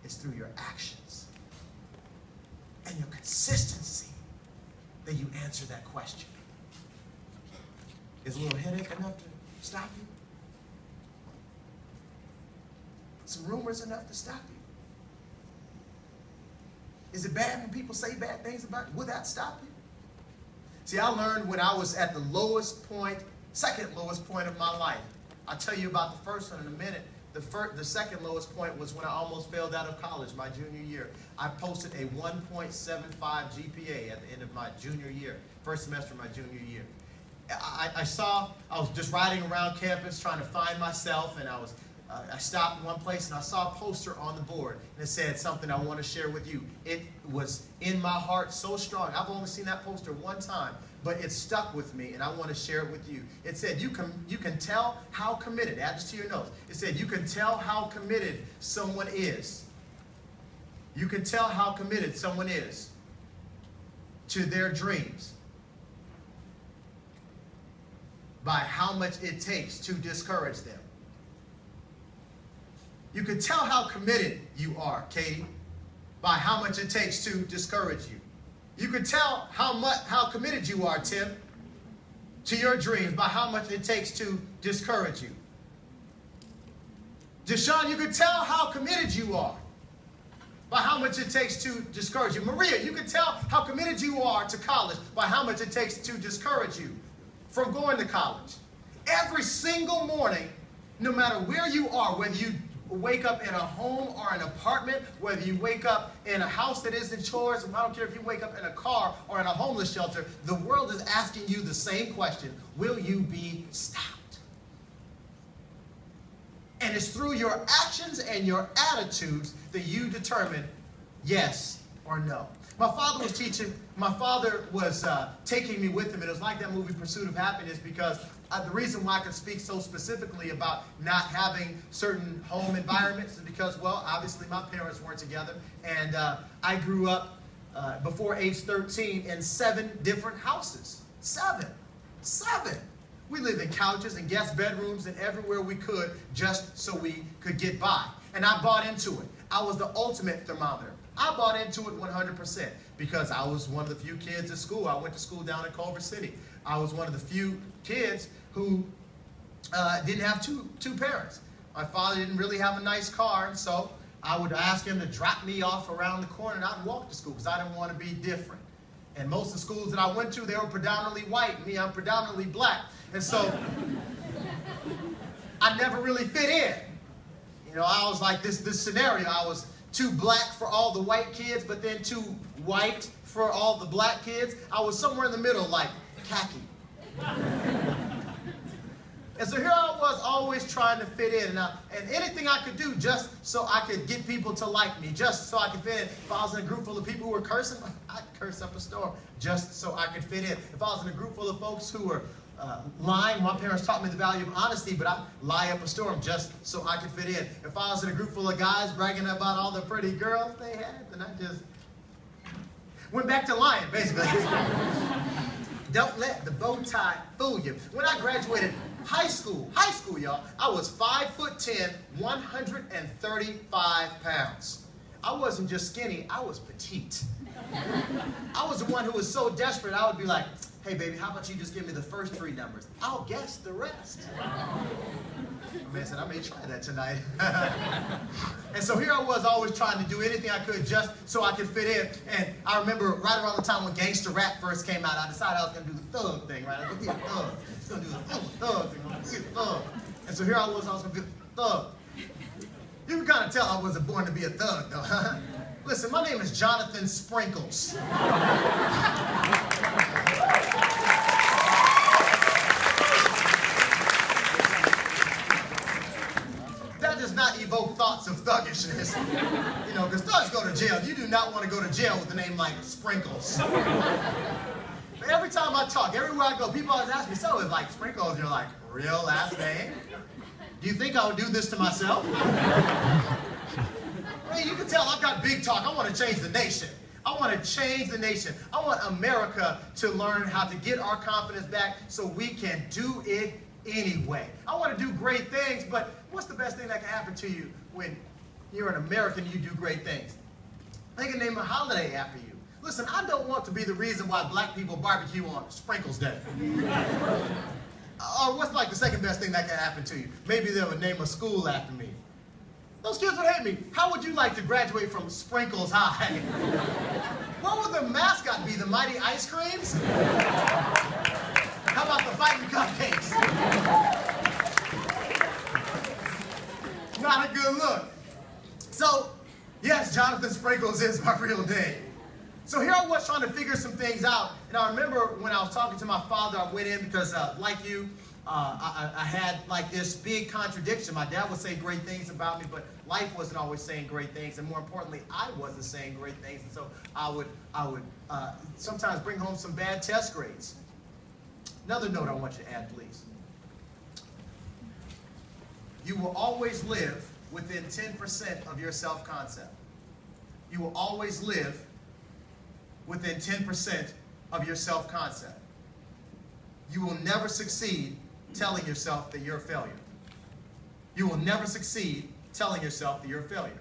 It's through your actions and your consistency that you answer that question. Is a little headache enough to stop you? Some rumors enough to stop you? Is it bad when people say bad things about you? Will that stop you? See, I learned when I was at the lowest point, second lowest point of my life. I'll tell you about the first one in a minute. The second lowest point was when I almost failed out of college my junior year. I posted a 1.75 GPA at the end of my junior year, first semester of my junior year. I was just riding around campus trying to find myself, and I stopped in one place and I saw a poster on the board, and it said something I want to share with you. It was in my heart so strong. I've only seen that poster one time, but it stuck with me, and I want to share it with you. It said, you can tell how committed, add this to your notes. It said, you can tell how committed someone is. You can tell how committed someone is to their dreams by how much it takes to discourage them. You can tell how committed you are, Katie, by how much it takes to discourage you. You can tell how committed you are, Tim, to your dreams by how much it takes to discourage you. Deshaun, you can tell how committed you are by how much it takes to discourage you. Maria, you can tell how committed you are to college by how much it takes to discourage you from going to college. Every single morning, no matter where you are, whether you wake up in a home or an apartment, whether you wake up in a house that isn't yours, I don't care if you wake up in a car or in a homeless shelter, the world is asking you the same question: will you be stopped? And it's through your actions and your attitudes that you determine yes or no. My father was taking me with him, and it was like that movie Pursuit of Happiness, because the reason why I can speak so specifically about not having certain home environments is because, well, obviously my parents weren't together, and I grew up before age 13 in 7 different houses. 7. We lived in couches and guest bedrooms and everywhere we could just so we could get by. And I bought into it. I was the ultimate thermometer. I bought into it 100% because I was one of the few kids at school. I went to school down in Culver City. I was one of the few kids who didn't have two parents. My father didn't really have a nice car, and so I would ask him to drop me off around the corner, and I'd walk to school because I didn't want to be different. And most of the schools that I went to, they were predominantly white. Me, I'm predominantly black. And so I never really fit in. You know, I was like this scenario. I was too black for all the white kids, but then too white for all the black kids. I was somewhere in the middle, like khaki. And so here I was, always trying to fit in. And anything I could do just so I could get people to like me, just so I could fit in. If I was in a group full of people who were cursing, I'd curse up a storm just so I could fit in. If I was in a group full of folks who were lying, my parents taught me the value of honesty, but I'd lie up a storm just so I could fit in. If I was in a group full of guys bragging about all the pretty girls they had, then I just went back to lying, basically. Don't let the bow tie fool you. When I graduated high school, y'all, I was 5'10", 135 pounds. I wasn't just skinny, I was petite. I was the one who was so desperate, I would be like, hey baby, how about you just give me the first 3 numbers? I'll guess the rest. My man said, I may try that tonight. And so here I was, always trying to do anything I could just so I could fit in. And I remember right around the time when gangster rap first came out, I decided I was going to do the thug thing, right? I was going to be a thug. I was going to do the thug thing. I was going to be a thug. And so here I was going to be a thug. You can kind of tell I wasn't born to be a thug, though. Listen, my name is Jonathan Sprinkles. That does not evoke thoughts of thuggishness. You know, because thugs go to jail. You do not want to go to jail with a name like Sprinkles. But every time I talk, everywhere I go, people always ask me, so is like Sprinkles? And you're like, real last name? Do you think I would do this to myself? Hey, you can tell I've got big talk. I want to change the nation. I want to change the nation. I want America to learn how to get our confidence back so we can do it anyway. I want to do great things, but what's the best thing that can happen to you when you're an American and you do great things? They can name a holiday after you. Listen, I don't want to be the reason why black people barbecue on Sprinkles Day. Or what's like the second best thing that could happen to you? Maybe they would name a school after me. Those kids would hate me. How would you like to graduate from Sprinkles High? What would the mascot be? The Mighty Ice Creams? How about the Fighting Cupcakes? Not a good look. So, yes, Jonathan Sprinkles is my real name. So here I was trying to figure some things out. And I remember when I was talking to my father, I went in because, like you, I had like this big contradiction. My dad would say great things about me, but life wasn't always saying great things. And more importantly, I wasn't saying great things. And so I would sometimes bring home some bad test grades. Another note I want you to add, please. You will always live within 10% of your self-concept. You will always live within 10% of your self-concept. You will never succeed telling yourself that you're a failure. You will never succeed telling yourself that you're a failure.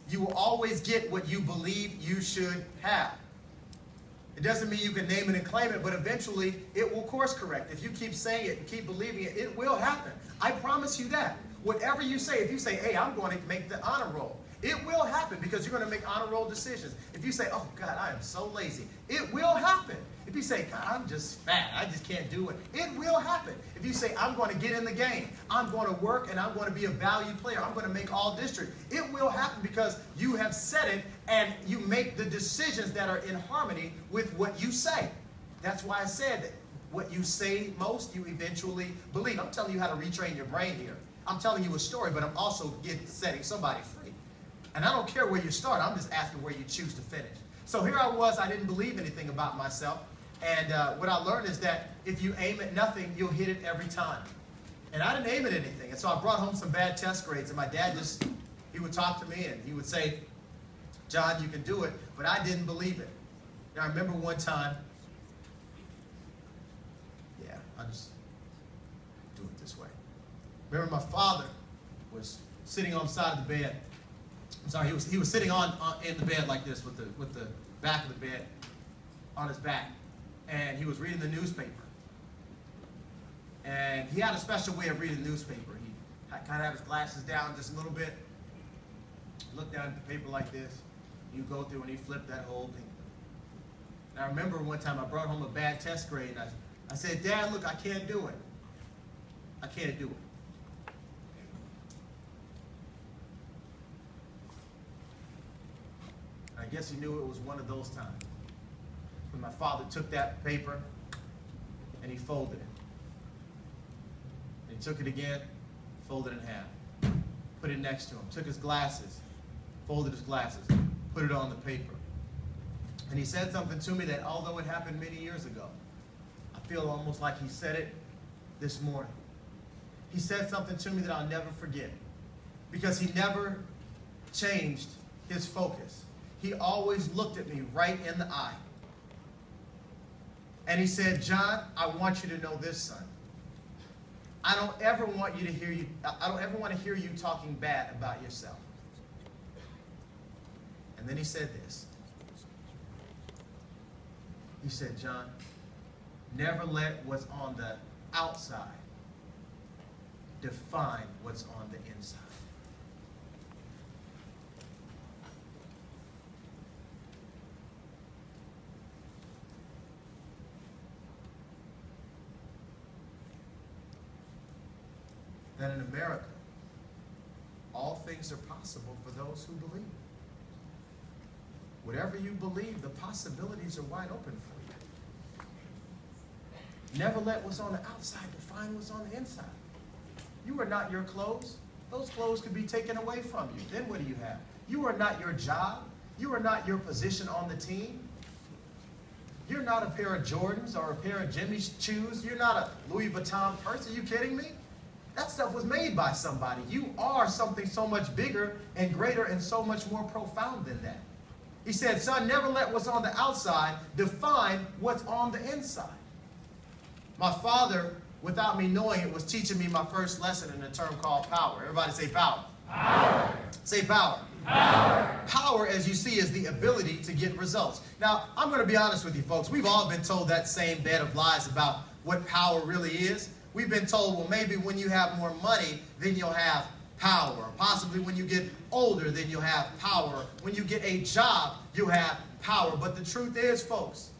You will always get what you believe you should have. It doesn't mean you can name it and claim it, but eventually it will course correct. If you keep saying it and keep believing it, it will happen. I promise you that. Whatever you say, if you say, hey, I'm going to make the honor roll, it will happen because you're going to make honor roll decisions. If you say, oh, God, I am so lazy, it will happen. If you say, God, I'm just fat, I just can't do it, it will happen. If you say, I'm going to get in the game, I'm going to work, and I'm going to be a value player, I'm going to make all district, it will happen because you have said it and you make the decisions that are in harmony with what you say. That's why I said that what you say most, you eventually believe. I'm telling you how to retrain your brain here. I'm telling you a story, but I'm also setting somebody free. And I don't care where you start, I'm just asking where you choose to finish. So here I was, I didn't believe anything about myself. And what I learned is that if you aim at nothing, you'll hit it every time. And I didn't aim at anything. And so I brought home some bad test grades. And my dad he would talk to me and he would say, John, you can do it. But I didn't believe it. And I remember one time, I'll just do it this way. Remember my father was sitting on the side of the bed. I'm sorry, he was sitting in the bed like this with the back of the bed on his back. And he was reading the newspaper. And he had a special way of reading the newspaper. He kind of had his glasses down just a little bit, looked down at the paper like this. You go through and he flipped that whole thing. And I remember one time I brought home a bad test grade. And I said, Dad, look, I can't do it. I can't do it. I guess he knew it was one of those times when my father took that paper and he folded it. And he took it again, folded it in half, put it next to him, took his glasses, folded his glasses, put it on the paper. And he said something to me that, although it happened many years ago, I feel almost like he said it this morning. He said something to me that I'll never forget because he never changed his focus. He always looked at me right in the eye. And he said, John, I want you to know this, son. I don't ever want to hear you talking bad about yourself. And then he said this. He said, John, never let what's on the outside define what's on the inside. That in America, all things are possible for those who believe. Whatever you believe, the possibilities are wide open for you. Never let what's on the outside define what's on the inside. You are not your clothes. Those clothes could be taken away from you. Then what do you have? You are not your job. You are not your position on the team. You're not a pair of Jordans or a pair of Jimmy's shoes. You're not a Louis Vuitton purse. Are you kidding me? That stuff was made by somebody. You are something so much bigger and greater and so much more profound than that. He said, son, never let what's on the outside define what's on the inside. My father, without me knowing it, was teaching me my first lesson in a term called power. Everybody say power. Power. Say power. Power. Power, as you see, is the ability to get results. Now, I'm going to be honest with you, folks. We've all been told that same bed of lies about what power really is. We've been told, well, maybe when you have more money, then you'll have power. Possibly when you get older, then you'll have power. When you get a job, you'll have power. But the truth is, folks,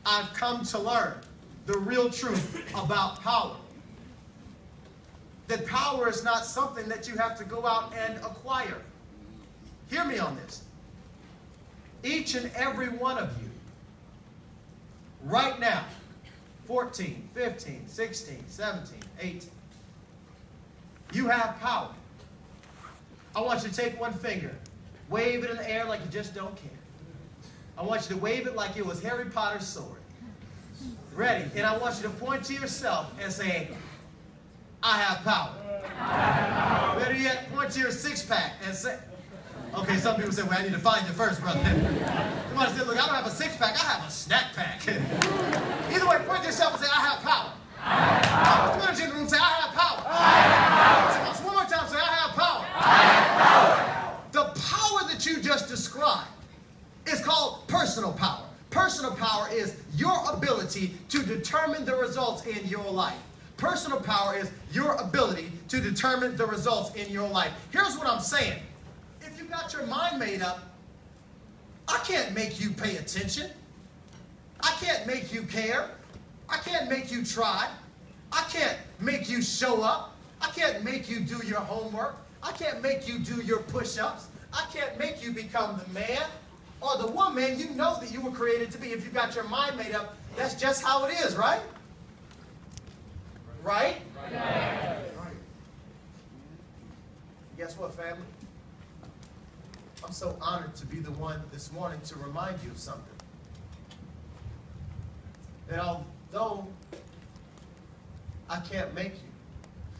I've come to learn the real truth about power. That power is not something that you have to go out and acquire. Hear me on this. Each and every one of you, right now, 14, 15, 16, 17, 18, you have power. I want you to take one finger, wave it in the air like you just don't care. I want you to wave it like it was Harry Potter's sword. Ready? And I want you to point to yourself and say, I have power. I have power. Better yet, point to your six-pack and say, okay, some people say, well, I need to find you first, brother. Somebody said, look, I don't have a six-pack, I have a snack pack. Either way, point to yourself and say, I have power. I have power. Put the energy in the room, say, I have power. I have power. One more time, say, I have power. I have power. The power that you just described is called personal power. Personal power is your ability to determine the results in your life. Personal power is your ability to determine the results in your life. Here's what I'm saying. If you got your mind made up, I can't make you pay attention. I can't make you care. I can't make you try. I can't make you show up. I can't make you do your homework. I can't make you do your push-ups. I can't make you become the man or the woman you know that you were created to be. If you got your mind made up, that's just how it is, right? Right? Right. Guess what, family? I'm so honored to be the one this morning to remind you of something. That although I can't make you,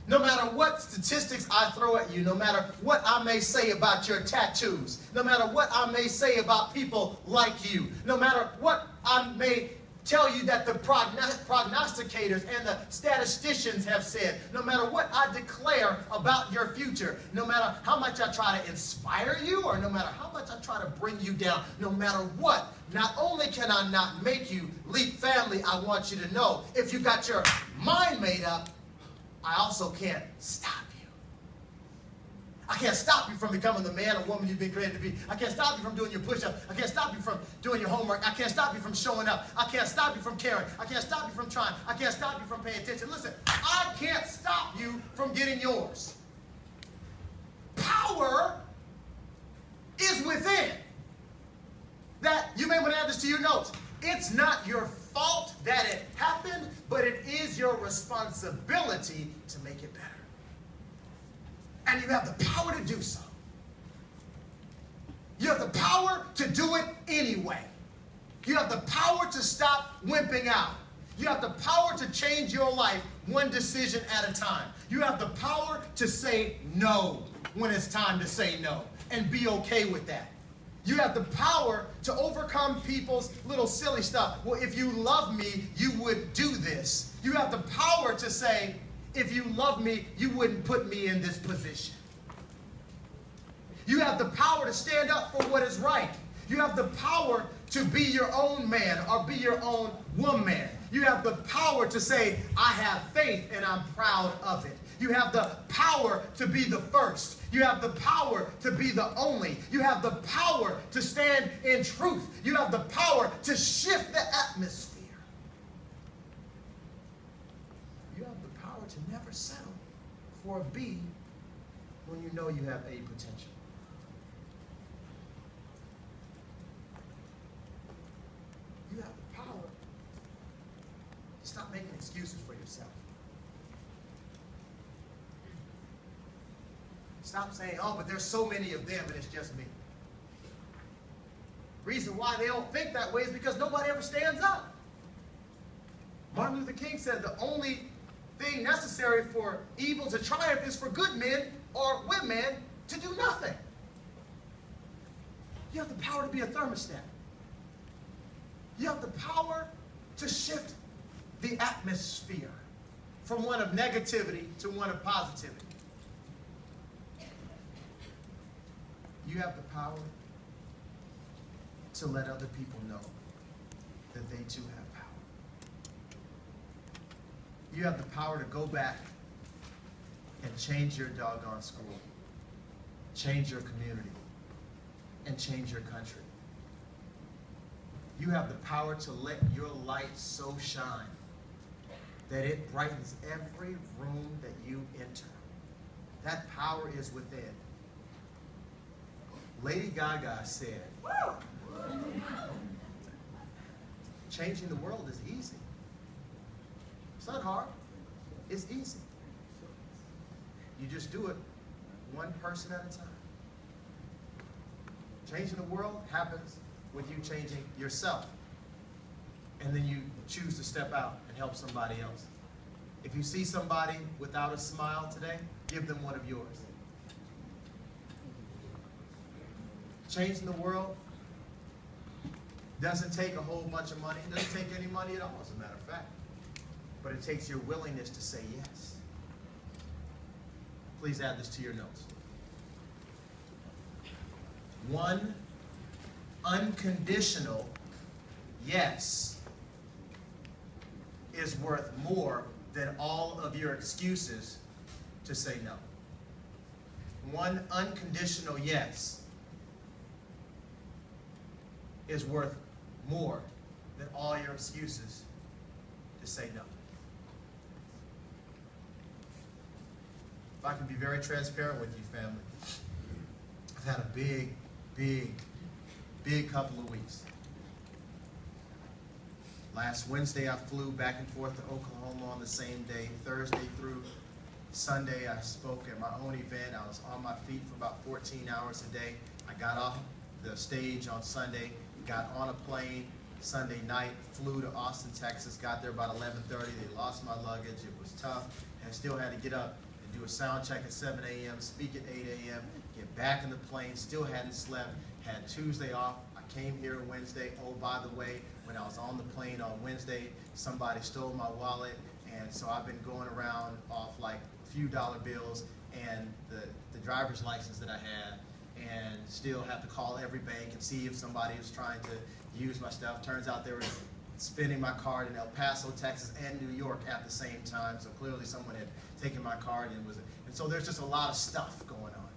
no matter what statistics I throw at you, no matter what I may say about your tattoos, no matter what I may say about people like you, no matter what I may tell you that the prognosticators and the statisticians have said, no matter what I declare about your future, no matter how much I try to inspire you or no matter how much I try to bring you down, no matter what, not only can I not make you, Leap family, I want you to know, if you got your mind made up, I also can't stop you. I can't stop you from becoming the man or woman you've been created to be. I can't stop you from doing your push-up. I can't stop you from doing your homework. I can't stop you from showing up. I can't stop you from caring. I can't stop you from trying. I can't stop you from paying attention. Listen, I can't stop you from getting yours. Power is within. That, you may want to add this to your notes. It's not your fault that it happened, but it is your responsibility to make it better. And you have the power to do so. You have the power to do it anyway. You have the power to stop wimping out. You have the power to change your life one decision at a time. You have the power to say no when it's time to say no and be okay with that. You have the power to overcome people's little silly stuff. Well, if you love me, you would do this. You have the power to say, if you love me, you wouldn't put me in this position. You have the power to stand up for what is right. You have the power to be your own man or be your own woman. You have the power to say, I have faith and I'm proud of it. You have the power to be the first. You have the power to be the only. You have the power to stand in truth. You have the power to shift the atmosphere. You have the power to never settle for a B when you know you have A potential. You have the power to stop making excuses for yourself. Stop saying, oh, but there's so many of them and it's just me. Reason why they don't think that way is because nobody ever stands up. Martin Luther King said the only thing necessary for evil to triumph is for good men or women to do nothing. You have the power to be a thermostat. You have the power to shift the atmosphere from one of negativity to one of positivity. You have the power to let other people know that they too have power. You have the power to go back and change your doggone school, change your community, and change your country. You have the power to let your light so shine that it brightens every room that you enter. That power is within. Lady Gaga said, changing the world is easy. It's not hard. It's easy. You just do it one person at a time. Changing the world happens with you changing yourself. And then you choose to step out and help somebody else. If you see somebody without a smile today, give them one of yours. Changing the world doesn't take a whole bunch of money. It doesn't take any money at all, as a matter of fact. But it takes your willingness to say yes. Please add this to your notes. One unconditional yes is worth more than all of your excuses to say no. One unconditional yes is worth more than all your excuses to say no. If I can be very transparent with you, family, I've had a big couple of weeks. Last Wednesday, I flew back and forth to Oklahoma on the same day. Thursday through Sunday, I spoke at my own event. I was on my feet for about 14 hours a day. I got off the stage on Sunday, got on a plane Sunday night, flew to Austin, Texas, got there about 11:30. They lost my luggage. It was tough. And I still had to get up and do a sound check at 7 a.m., speak at 8 a.m., get back in the plane, still hadn't slept, had Tuesday off. I came here Wednesday. Oh, by the way, when I was on the plane on Wednesday, somebody stole my wallet, and so I've been going around off like a few dollar bills and the driver's license that I had, and still have to call every bank and see if somebody was trying to use my stuff. Turns out they were spending my card in El Paso, Texas, and New York at the same time, so clearly someone had taken my card and so there's just a lot of stuff going on.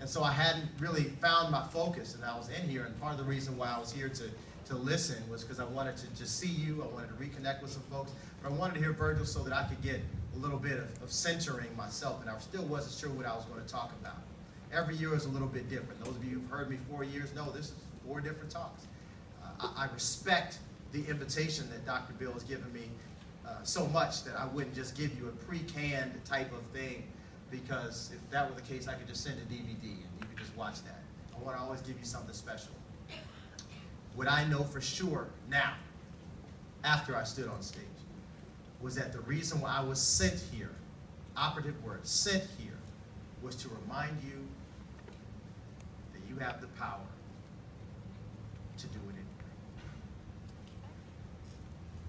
And so I hadn't really found my focus, and I was in here, and part of the reason why I was here to listen was because I wanted to just see you, I wanted to reconnect with some folks, but I wanted to hear Virgil so that I could get a little bit of centering myself, and I still wasn't sure what I was going to talk about. Every year is a little bit different. Those of you who've heard me 4 years know this is 4 different talks. I respect the invitation that Dr. Bill has given me so much that I wouldn't just give you a pre-canned type of thing, because if that were the case, I could just send a DVD and you could just watch that. I want to always give you something special. What I know for sure now, after I stood on stage, was that the reason why I was sent here, operative word, sent here, was to remind you that you have the power to do it anyway.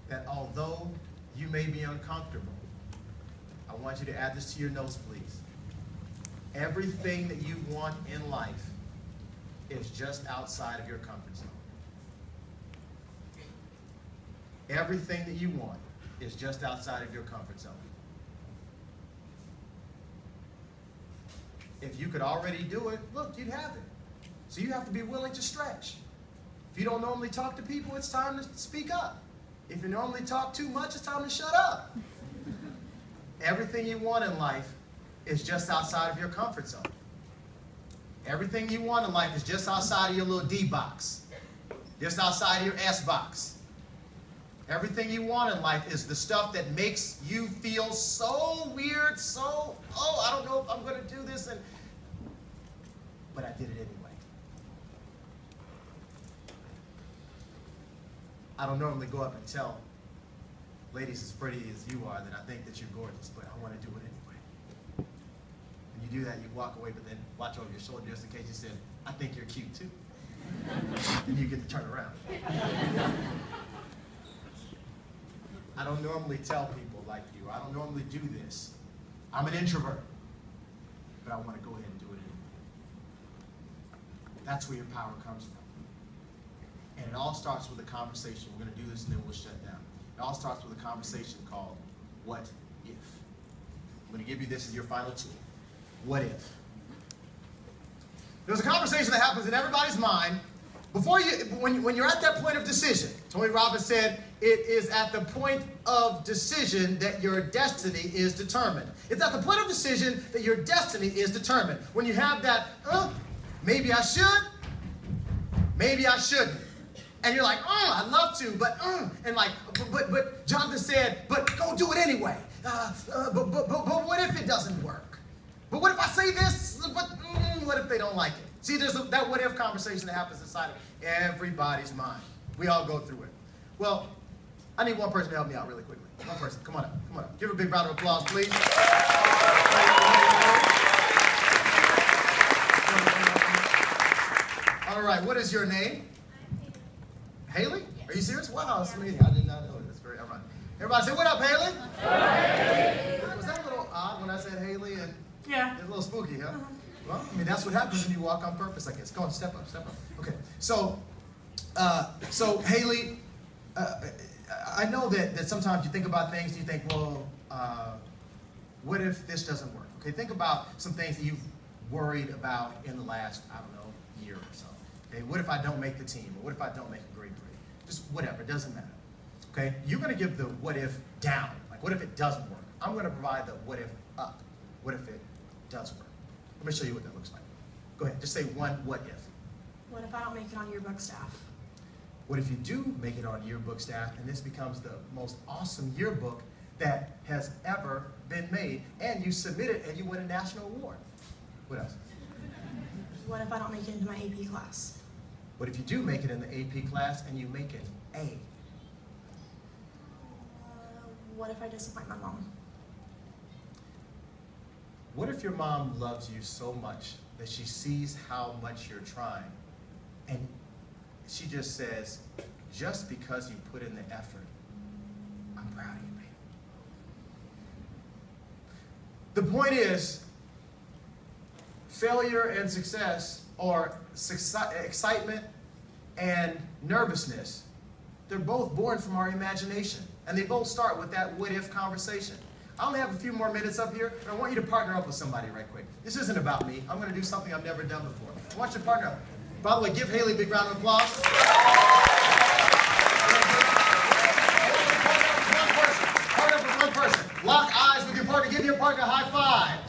That although you may be uncomfortable, I want you to add this to your notes, please. Everything that you want in life is just outside of your comfort zone. Everything that you want is just outside of your comfort zone. If you could already do it, look, you'd have it. So you have to be willing to stretch. If you don't normally talk to people, it's time to speak up. If you normally talk too much, it's time to shut up. Everything you want in life is just outside of your comfort zone. Everything you want in life is just outside of your little D box, just outside of your S box. Everything you want in life is the stuff that makes you feel so weird, I don't know if I'm going to do this, but I did it anyway. I don't normally go up and tell ladies as pretty as you are that I think that you're gorgeous, but I want to do it anyway. When you do that, you walk away, but then watch over your shoulder just in case you said, I think you're cute too. And you get to turn around. I don't normally tell people like you. I don't normally do this. I'm an introvert, but I want to go ahead and do it anyway. That's where your power comes from. And it all starts with a conversation. We're going to do this and then we'll shut down. It all starts with a conversation called, what if? I'm going to give you this as your final tool. What if? There's a conversation that happens in everybody's mind before you, when you're at that point of decision. Tony Robbins said, it is at the point of decision that your destiny is determined. It's at the point of decision that your destiny is determined. When you have that, maybe I should, maybe I shouldn't. And you're like, I'd love to, but but Jonathan said, but go do it anyway. But what if it doesn't work? But what if I say this? But what if they don't like it? See, there's that what if conversation that happens inside of everybody's mind. We all go through it. Well, I need one person to help me out really quickly. One person, come on up, come on up. Give her a big round of applause, please. All right, what is your name? Haley? Are you serious? Wow, that's amazing. I did not know that. That's very ironic. Everybody say, what up, Haley? Haley. Was that a little odd when I said Haley? And yeah. It's a little spooky, huh? Well, I mean, that's what happens when you walk on purpose, I guess. Go on, step up, step up. Okay, so Haley, I know that sometimes you think about things and you think, well, what if this doesn't work? Okay, think about some things that you've worried about in the last, I don't know, year or so. Okay, what if I don't make the team? Or what if I don't make a grade grade? Just whatever, it doesn't matter. Okay, you're going to give the what if down. Like, what if it doesn't work? I'm going to provide the what if up. What if it does work? Let me show you what that looks like. Go ahead, just say one what if. What if I don't make it on yearbook staff? What if you do make it on yearbook staff and this becomes the most awesome yearbook that has ever been made, and you submit it and you win a national award? What else? What if I don't make it into my AP class? What if you do make it in the AP class and you make an A? What if I disappoint my mom? What if your mom loves you so much that she sees how much you're trying and she just says, just because you put in the effort, I'm proud of you, baby. The point is, failure and success, or excitement and nervousness, they're both born from our imagination. And they both start with that what if conversation. I only have a few more minutes up here, and I want you to partner up with somebody right quick. This isn't about me. I'm going to do something I've never done before. I want you to partner up. By the way, give Haley a big round of applause. Partner up with one person. Lock eyes with your partner. Give your partner a high five.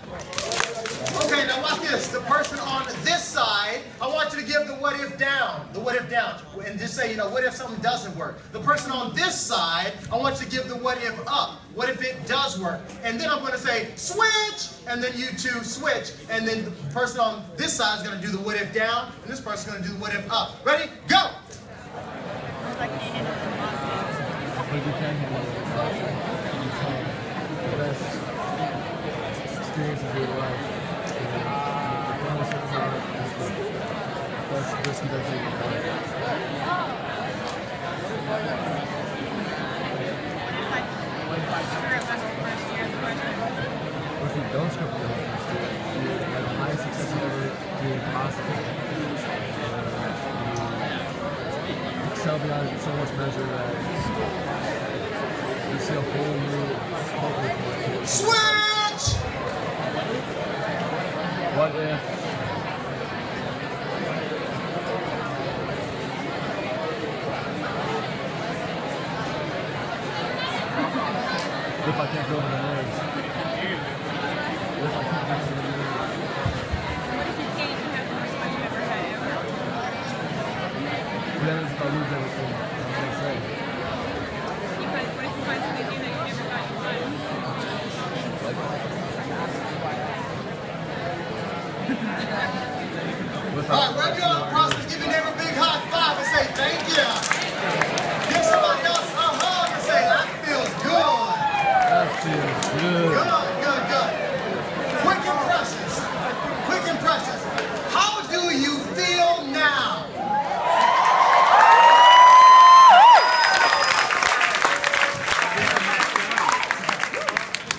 Okay, now watch this. The person on this side, I want you to give the what if down. The what if down. And just say, what if something doesn't work? The person on this side, I want you to give the what if up. What if it does work? And then I'm going to say, switch! And then you two switch. And then the person on this side is going to do the what if down, and this person is going to do the what if up. Ready? Go! Experiences of your life. That's risky that you can if you don't screw up the first year, you have the highest success you ever doing possible. You excel beyond so much measure that you see a whole new outlook. Switch! What if? If I can't go over the nerves. If I can't go over the nerves. What if you can't have the most fun you've ever had ever? That is if I lose everything. I'm going to say. What if you find something new that you never thought you would? All right, wherever you are in the process, give your neighbor a big high five and say thank you. Give somebody else a hug and say that feels good. That feels good. Good, good. Quick impressions. Quick impressions. How do you feel now?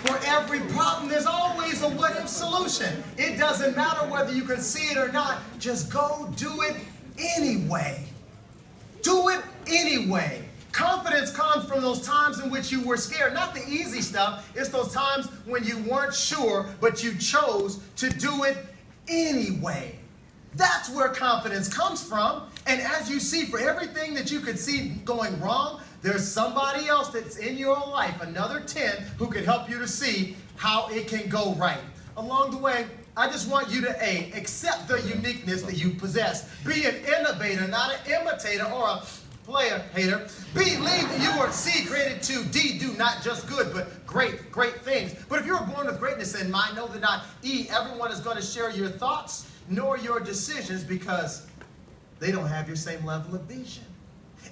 For every problem, there's always a what if solution. It doesn't matter whether you can see it or not. just go do it anyway. Do it anyway. Confidence comes from those times in which you were scared. Not the easy stuff. It's those times when you weren't sure, but you chose to do it anyway. That's where confidence comes from. And as you see, for everything that you could see going wrong, there's somebody else that's in your life, another 10, who can help you to see how it can go right. Along the way, I just want you to A, accept the uniqueness that you possess. Be an innovator, not an imitator or a player hater. B, believe that you are C, created to. D, do not just good, but great things. But if you were born with greatness in mind, know that not. E, everyone is going to share your thoughts nor your decisions because they don't have your same level of vision.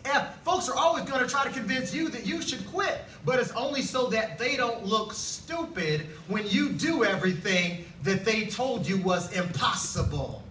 F, folks are always going to try to convince you that you should quit, but it's only so that they don't look stupid when you do everything that they told you was impossible.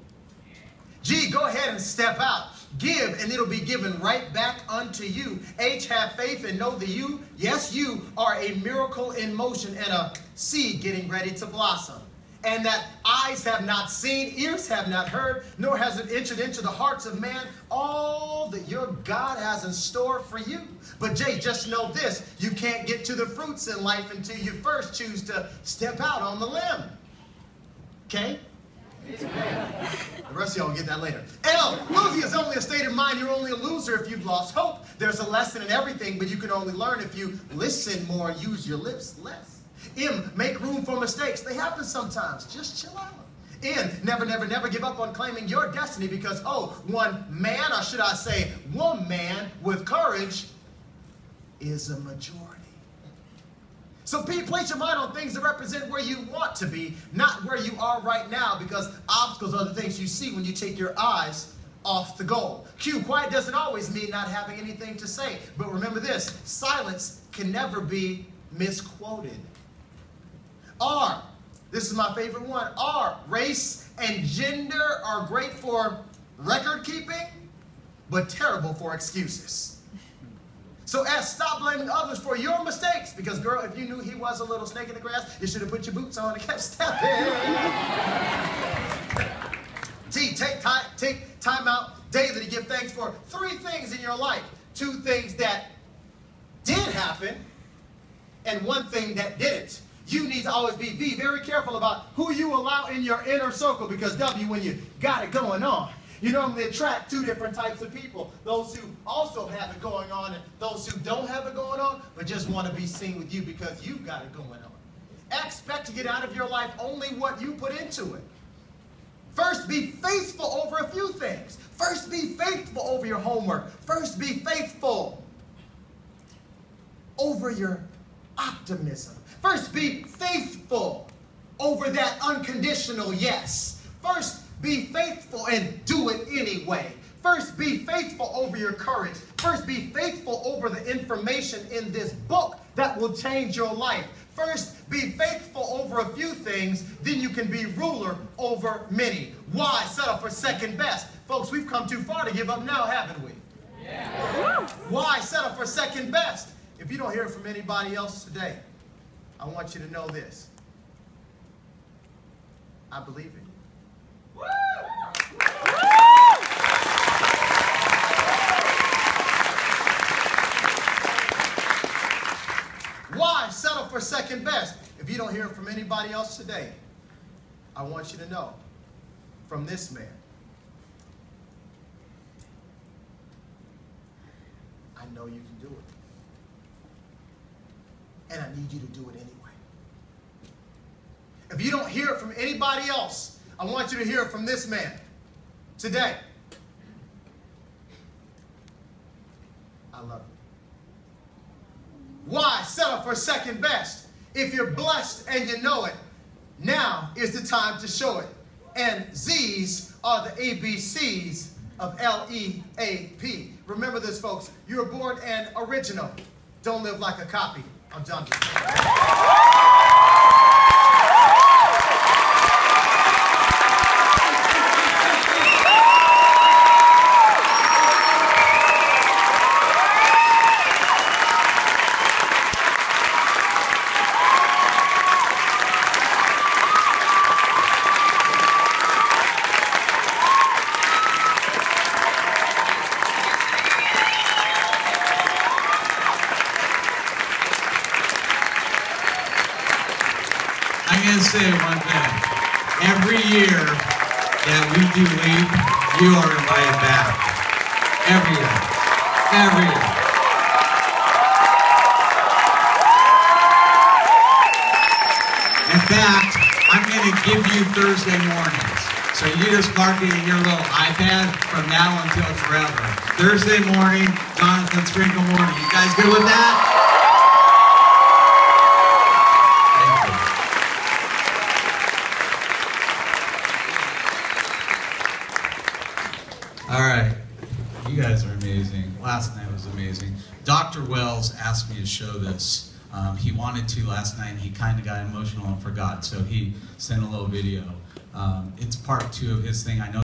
G, go ahead and step out. Give, and it'll be given right back unto you. H, have faith and know that you, yes, you are a miracle in motion and a seed getting ready to blossom. And that eyes have not seen, ears have not heard, nor has it entered into the hearts of man all that your God has in store for you. But Jay, just know this, you can't get to the fruits in life until you first choose to step out on the limb. Okay? The rest of y'all will get that later. L, losing is only a state of mind. You're only a loser if you've lost hope. There's a lesson in everything, but you can only learn if you listen more and use your lips less. M, make room for mistakes. They happen sometimes. Just chill out. N, never give up on claiming your destiny because, oh, one man, or should I say woman with courage is a majority. So place your mind on things that represent where you want to be, not where you are right now, because obstacles are the things you see when you take your eyes off the goal. Q, quiet doesn't always mean not having anything to say. But remember this, silence can never be misquoted. R, this is my favorite one. R, race and gender are great for record keeping, but terrible for excuses. So S, stop blaming others for your mistakes. Because girl, if you knew he was a little snake in the grass, you should have put your boots on and kept stepping. T, take time out daily to give thanks for 3 things in your life. 2 things that did happen and 1 thing that didn't. You need to always be very careful about who you allow in your inner circle because W, when you got it going on, you normally attract 2 different types of people. Those who also have it going on and those who don't have it going on but just want to be seen with you because you've got it going on. Expect to get out of your life only what you put into it. First, be faithful over a few things. First, be faithful over your homework. First, be faithful over your optimism. First, be faithful over that unconditional yes. First, be faithful and do it anyway. First, be faithful over your courage. First, be faithful over the information in this book that will change your life. First, be faithful over a few things, then you can be ruler over many. Why settle for second best? Folks, we've come too far to give up now, haven't we? Yeah. Why settle for second best? If you don't hear it from anybody else today, I want you to know this. I believe it. Why settle for second best? If you don't hear it from anybody else today, I want you to know from this man, I know you can do it. And I need you to do it anyway. If you don't hear it from anybody else, I want you to hear it from this man today. I love you. Why settle for second best? If you're blessed and you know it, now is the time to show it. And Z's are the ABCs of LEAP. Remember this, folks. You were born an original. Don't live like a copy. I'm John. I'm going to say one thing. Every year that we do LEAP, you are invited back. Every year. Every year. In fact, I'm going to give you Thursday mornings. So you just mark it in your little iPad from now until forever. Thursday morning, Jonathan Sprinkle morning. You guys good with that? Thank you. All right. You guys are amazing. Last night was amazing. Dr. Wells asked me to show this. He wanted to last night, and he kind of got emotional and forgot, so he sent a little video. It's part 2 of his thing. I know